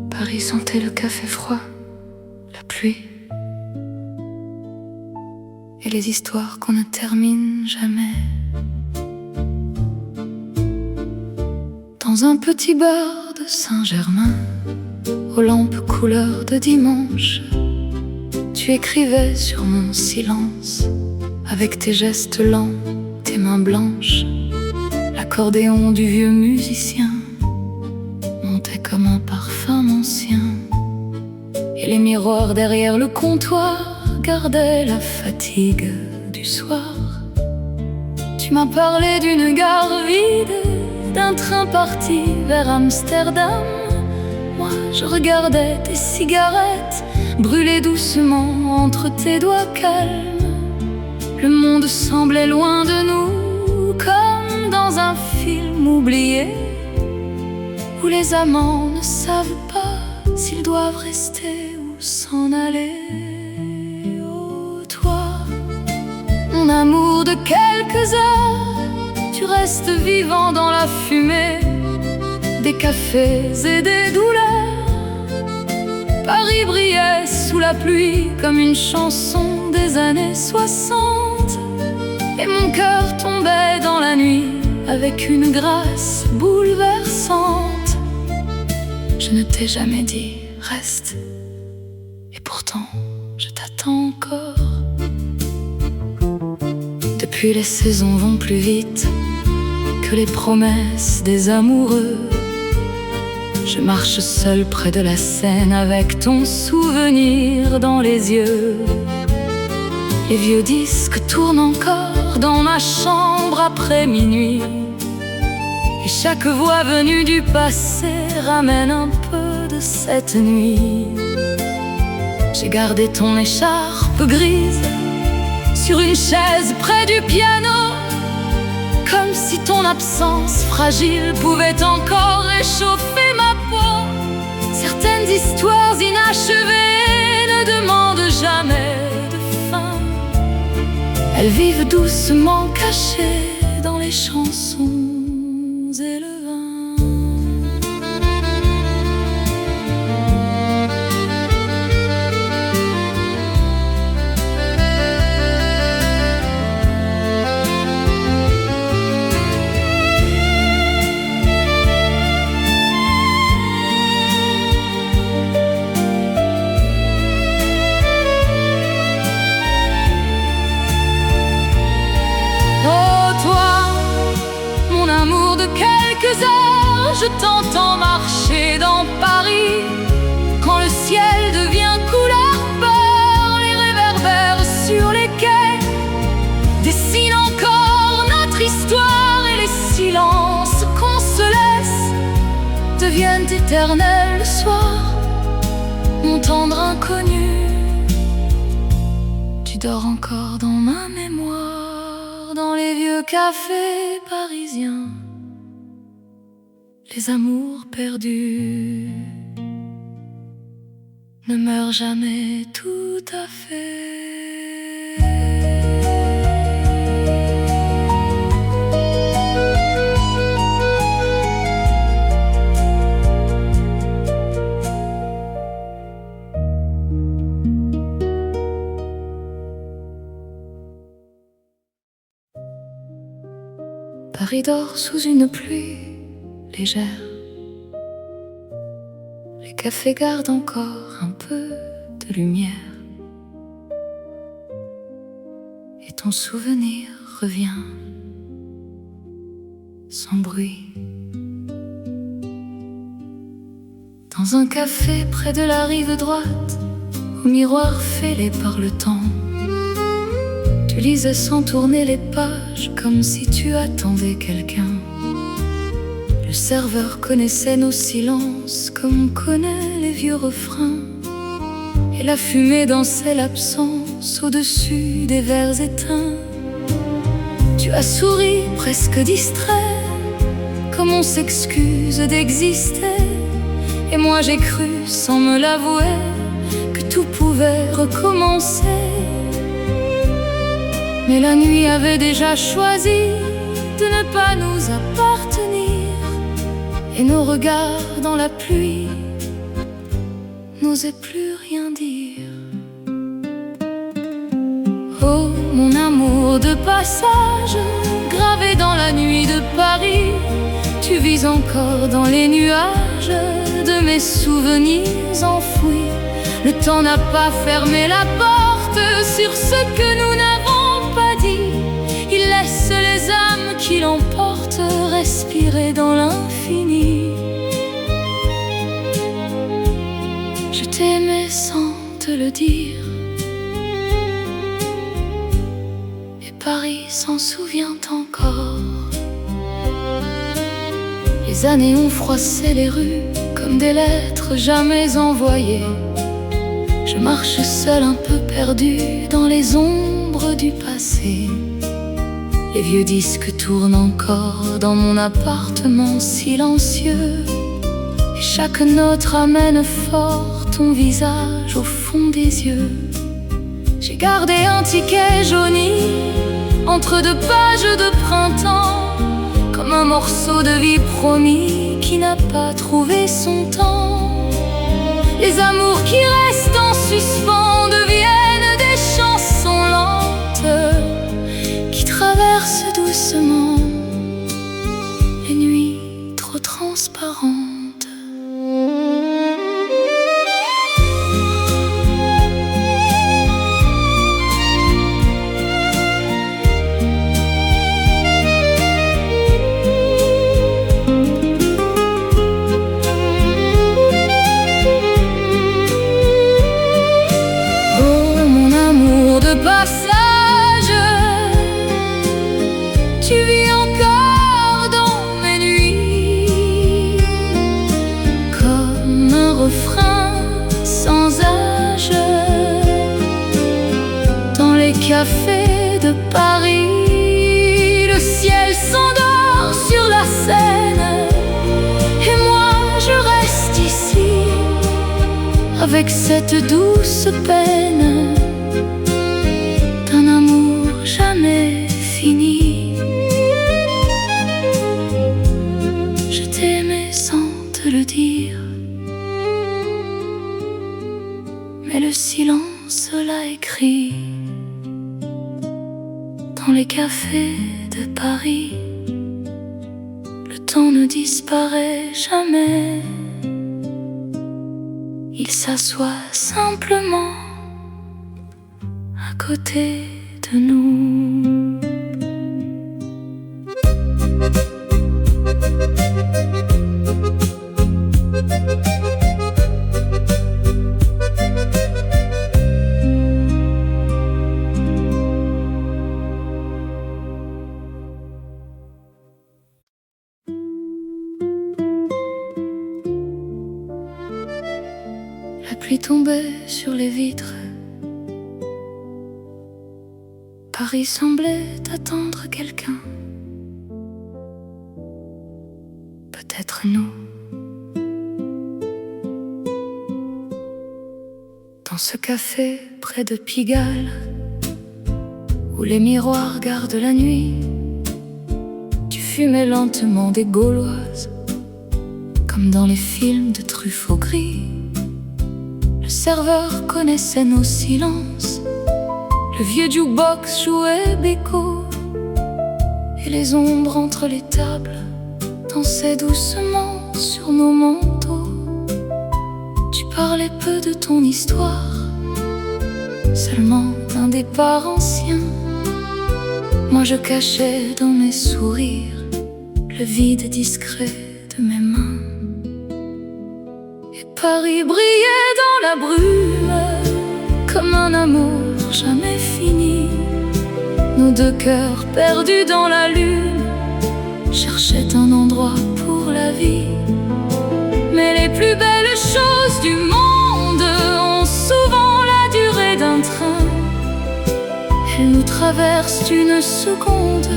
S1: Paris sentait le café froid, la pluie et les histoires qu'on ne termine jamais. Dans un petit bar de Saint-Germain, aux lampes couleur de dimanche, tu écrivais sur mon silence avec tes gestes lents, tes mains blanches. L'accordéon du vieux musicien montait comme un parfum ancien, et les miroirs derrière le comptoir gardaient la fatigue du soir. Tu m'as parlé d'une gare vide, d'un train parti vers Amsterdam. Moi je regardais tes cigarettes brûler doucement entre tes doigts calmes. Le monde semblait loin de nous, comme dans un film oublié, où les amants ne savent pas s'ils doivent rester ou s'en aller. Oh toi, mon amour de quelques heures, tu restes vivant dans la fumée des cafés et des douleurs. la pluie comme une chanson des années 60. Et mon cœur tombait dans la nuit avec une grâce bouleversante. Je ne t'ai jamais dit reste, et pourtant je t'attends encore. Depuis les saisons vont plus vite que les promesses des amoureux. Je marche seul près de la Seine avec ton souvenir dans les yeux. Les vieux disques tournent encore dans ma chambre après minuit, et chaque voix venue du passé ramène un peu de cette nuit. J'ai gardé ton écharpe grise sur une chaise près du piano, comme si ton absence fragile pouvait encore réchauffer ma peau. Certaines histoires inachevées ne demandent jamais de fin. Elles vivent doucement cachées dans les chansons et le vin. Je t'entends marcher dans Paris quand le ciel devient couleur beurre. Les réverbères sur les quais dessinent encore notre histoire, et les silences qu'on se laisse deviennent éternels le soir. Mon tendre inconnu, tu dors encore dans ma mémoire, dans les vieux cafés parisiens. Les amours perdus ne meurent jamais tout à fait. Paris dort sous une pluie légère. Les cafés gardent encore un peu de lumière, et ton souvenir revient sans bruit. Dans un café près de la rive droite, au miroir fêlé par le temps, tu lisais sans tourner les pages, comme si tu attendais quelqu'un. Le serveur connaissait nos silences comme on connaît les vieux refrains, et la fumée dansait l'absence au-dessus des verres éteints. Tu as souri presque distrait, comme on s'excuse d'exister, et moi j'ai cru sans me l'avouer que tout pouvait recommencer. Mais la nuit avait déjà choisi de ne pas nous appartenir, et nos regards dans la pluie n'osaient plus rien dire. Oh, mon amour de passage, gravé dans la nuit de Paris, tu vis encore dans les nuages de mes souvenirs enfouis. Le temps n'a pas fermé la porte sur ce que nous n'avons pas dit. Il laisse les âmes qui l'emportent respirer dans l'infini. Je t'aimais sans te le dire, et Paris s'en souvient encore. Les années ont froissé les rues comme des lettres jamais envoyées. Je marche seul un peu perdu dans les ombres du passé. Les vieux disques tournent encore dans mon appartement silencieux, et chaque note ramène fort ton visage au fond des yeux. J'ai gardé un ticket jauni entre deux pages de printemps, comme un morceau de vie promis qui n'a pas trouvé son temps. Les amours qui restent en suspens deviennent des chansons lentes qui traversent doucement les nuits trop transparentes. Passage, tu vis encore dans mes nuits, comme un refrain sans âge. Dans les cafés de Paris, le ciel s'endort sur la Seine, et moi je reste ici avec cette douce peine d'un amour jamais fini. Je t'aimais sans te le dire, mais le silence l'a écrit. Dans les cafés de Paris, le temps ne disparaît jamais. Il s'assoit simplement à côté de nous. La pluie tombait sur les vitres. Paris semblait attendre quelqu'un. Peut-être nous. Dans ce café près de Pigalle, où les miroirs gardent la nuit, tu fumais lentement des gauloises, comme dans les films de Truffaut gris. Le serveur connaissait nos silences. Le vieux jukebox jouait Beko, et les ombres entre les tables dansaient doucement sur nos manteaux. Tu parlais peu de ton histoire, seulement d'un départ ancien. Moi je cachais dans mes sourires le vide discret de mes mains. Et Paris brillait dans la brume comme un amour jamais fini. Nos deux cœurs perdus dans la lune cherchaient un endroit pour la vie. Mais les plus belles choses du monde ont souvent la durée d'un train. Elles nous traversent une seconde,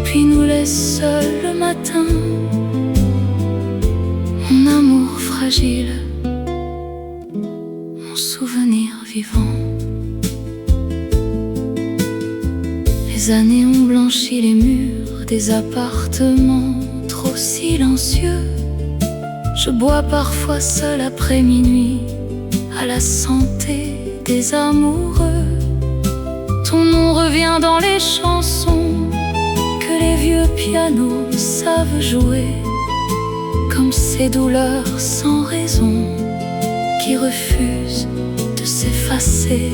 S1: puis nous laissent seuls le matin. Mon amour fragile, mon souvenir vivant. Les années ont blanchi les murs des appartements trop silencieux. Je bois parfois seul après minuit à la santé des amoureux. Ton nom revient dans les chansons que les vieux pianos savent jouer, comme ces douleurs sans raison qui refusent de s'effacer.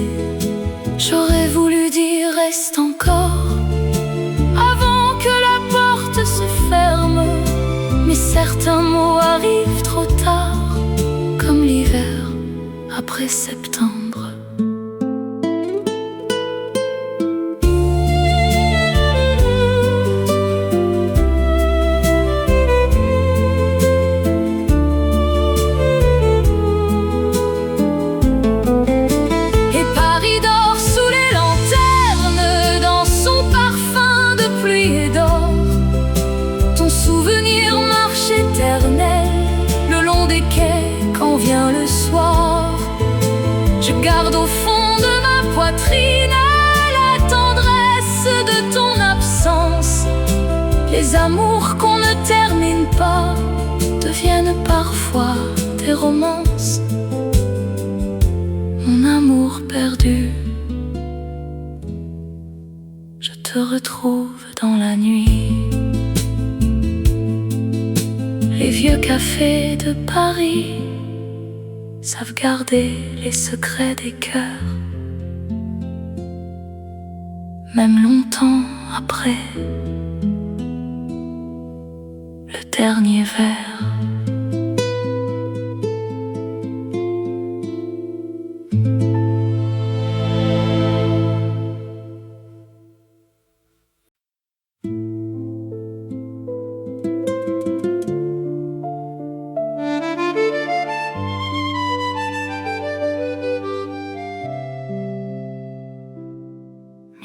S1: J'aurais voulu dire reste encore avant que la porte se ferme, mais certains mots arrivent trop tard, comme l'hiver après septembre. Je garde au fond de ma poitrine la tendresse de ton absence. Les amours qu'on ne termine pas deviennent parfois des romances. perdu. Je te retrouve dans la nuit. Les vieux cafés de Paris savent garder les secrets des cœurs, même longtemps après le dernier verre.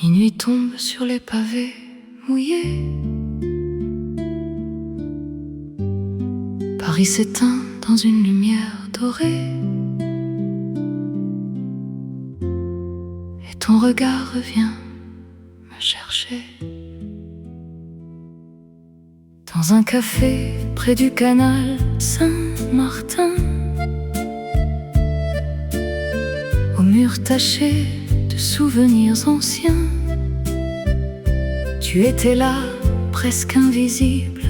S1: Minuit tombe sur les pavés mouillés. Paris s'éteint dans une lumière dorée. Et ton regard revient me chercher. Dans un café près du canal Saint-Martin, aux murs tachés de souvenirs anciens, tu étais là, presque invisible,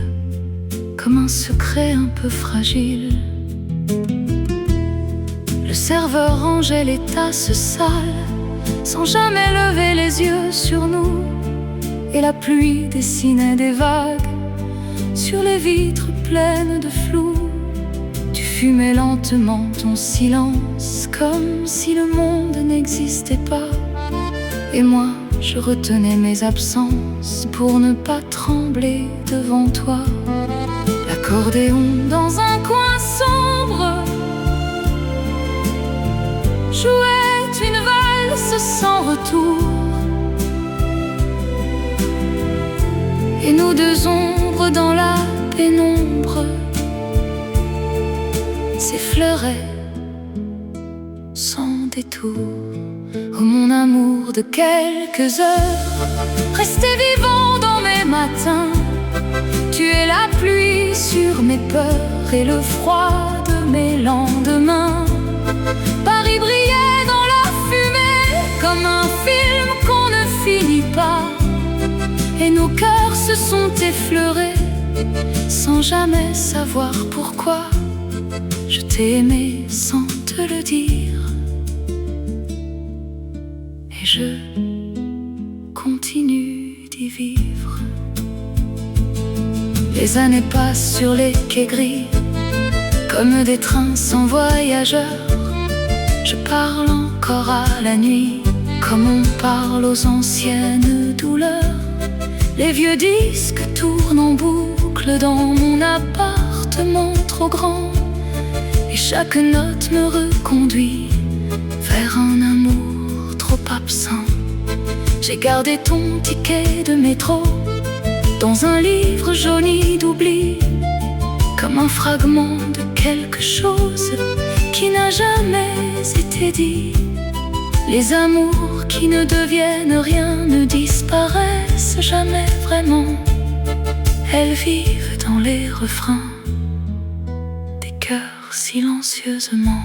S1: comme un secret un peu fragile. Le serveur rangeait les tasses sales, sans jamais lever les yeux sur nous, et la pluie dessinait des vagues sur les vitres pleines de flou. Tu fumais lentement ton silence, comme si le monde n'existait pas. Et moi, je retenais mes absences pour ne pas trembler devant toi. L'accordéon dans un coin sombre jouait une valse sans retour, et nous deux ombres dans la pénombre s'effleuraient sans détour. Oh mon amour de quelques heures, resté vivant dans mes matins, tu es la pluie sur mes peurs et le froid de mes lendemains. Paris brillait dans la fumée comme un film qu'on ne finit pas, et nos cœurs se sont effleurés sans jamais savoir pourquoi. Je t'ai aimé sans te le dire, et je continue d'y vivre. Les années passent sur les quais gris comme des trains sans voyageurs. Je parle encore à la nuit comme on parle aux anciennes douleurs. Les vieux disques tournent en boucle dans mon appartement trop grand, et chaque note me reconduit vers un amour trop absent. J'ai gardé ton ticket de métro dans un livre jauni d'oubli, comme un fragment de quelque chose qui n'a jamais été dit. Les amours qui ne deviennent rien ne disparaissent jamais vraiment. Elles vivent dans les refrains des cœurs silencieusement.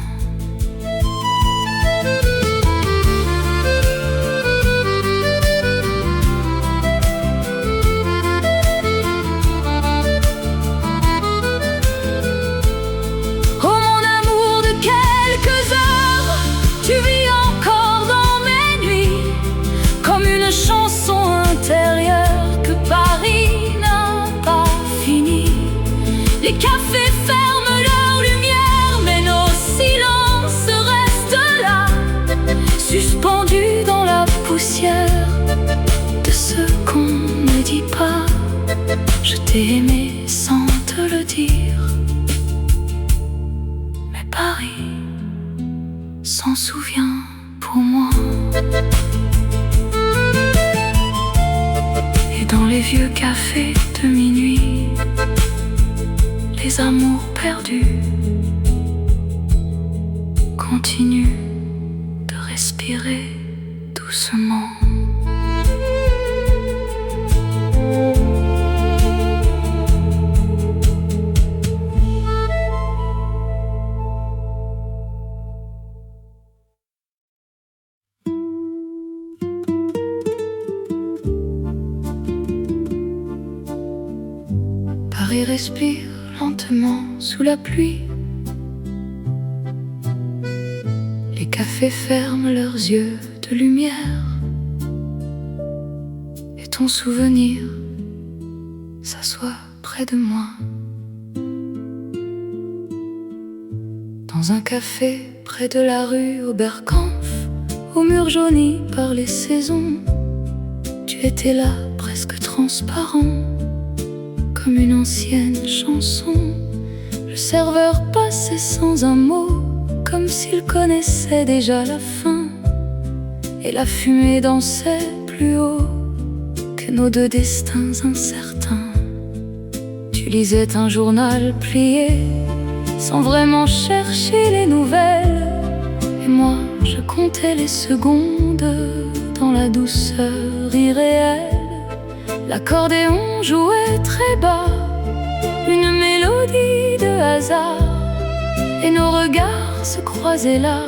S1: Les cafés ferment leur lumière, mais nos silences restent là, suspendus dans la poussière de ce qu'on ne dit pas. Je t'ai aimé sans te le dire, mais Paris s'en souvient pour moi. Et dans les vieux cafés de minuit, les amours perdus continuent de respirer doucement. et respire lentement sous la pluie. Les cafés ferment leurs yeux de lumière et ton souvenir s'assoit près de moi. Dans un café près de la rue Oberkampf, au mur jauni par les saisons, tu étais là presque transparent, comme une ancienne chanson. Le serveur passait sans un mot, comme s'il connaissait déjà la fin, et la fumée dansait plus haut que nos deux destins incertains. Tu lisais un journal plié, sans vraiment chercher les nouvelles, et moi je comptais les secondes dans la douceur irréelle. L'accordéon jouait très bas, une mélodie de hasard, et nos regards se croisaient là,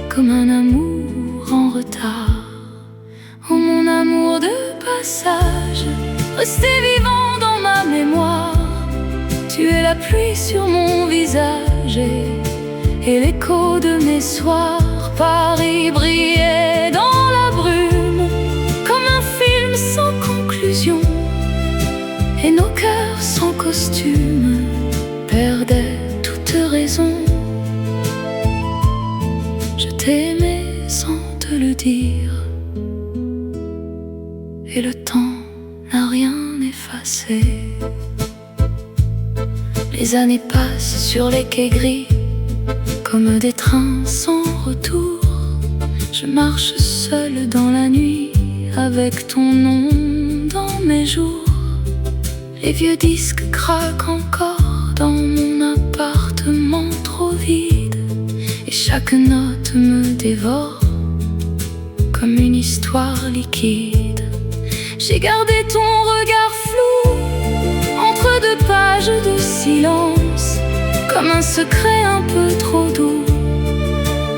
S1: comme un amour en retard. Oh mon amour de passage, resté vivant dans ma mémoire, tu es la pluie sur mon visage et l'écho de mes soirs. Paris brillait dans la brume, comme un film sans conclusion, et nos cœurs sans costume perdaient toute raison. Je t'aimais sans te le dire, et le temps n'a rien effacé. Les années passent sur les quais gris, comme des trains sans retour. Je marche seule dans la nuit, avec ton nom dans mes jours. Les vieux disques craquent encore dans mon appartement trop vide, et chaque note me dévore comme une histoire liquide. J'ai gardé ton regard flou entre deux pages de silence, comme un secret un peu trop doux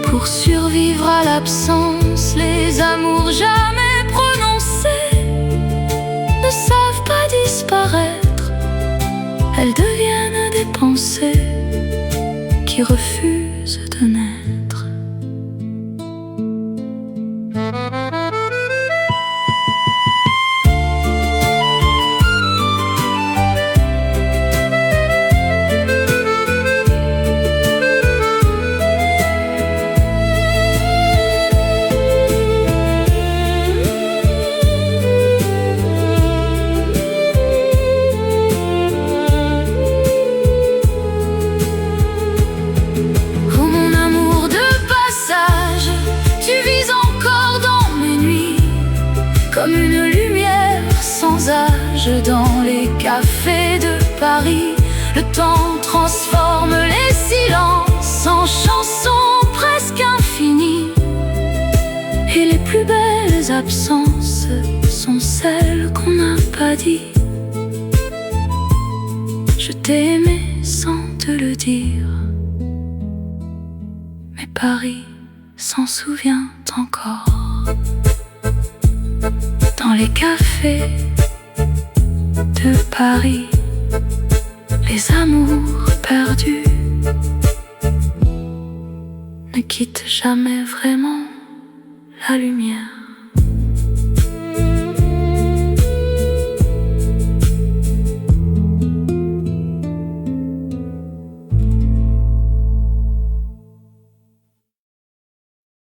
S1: pour survivre à l'absence. Les amours jamais prononcés ne savent pas disparaître, elles deviennent des pensées qui refusent de naître. Comme une lumière sans âge dans les cafés de Paris, le temps transforme les silences en chansons presque infinies, et les plus belles absences sont celles qu'on n'a pas dit. Je t'ai aimé sans te le dire, mais Paris s'en souvient encore. Dans les cafés de Paris, les amours perdus ne quittent jamais vraiment la lumière.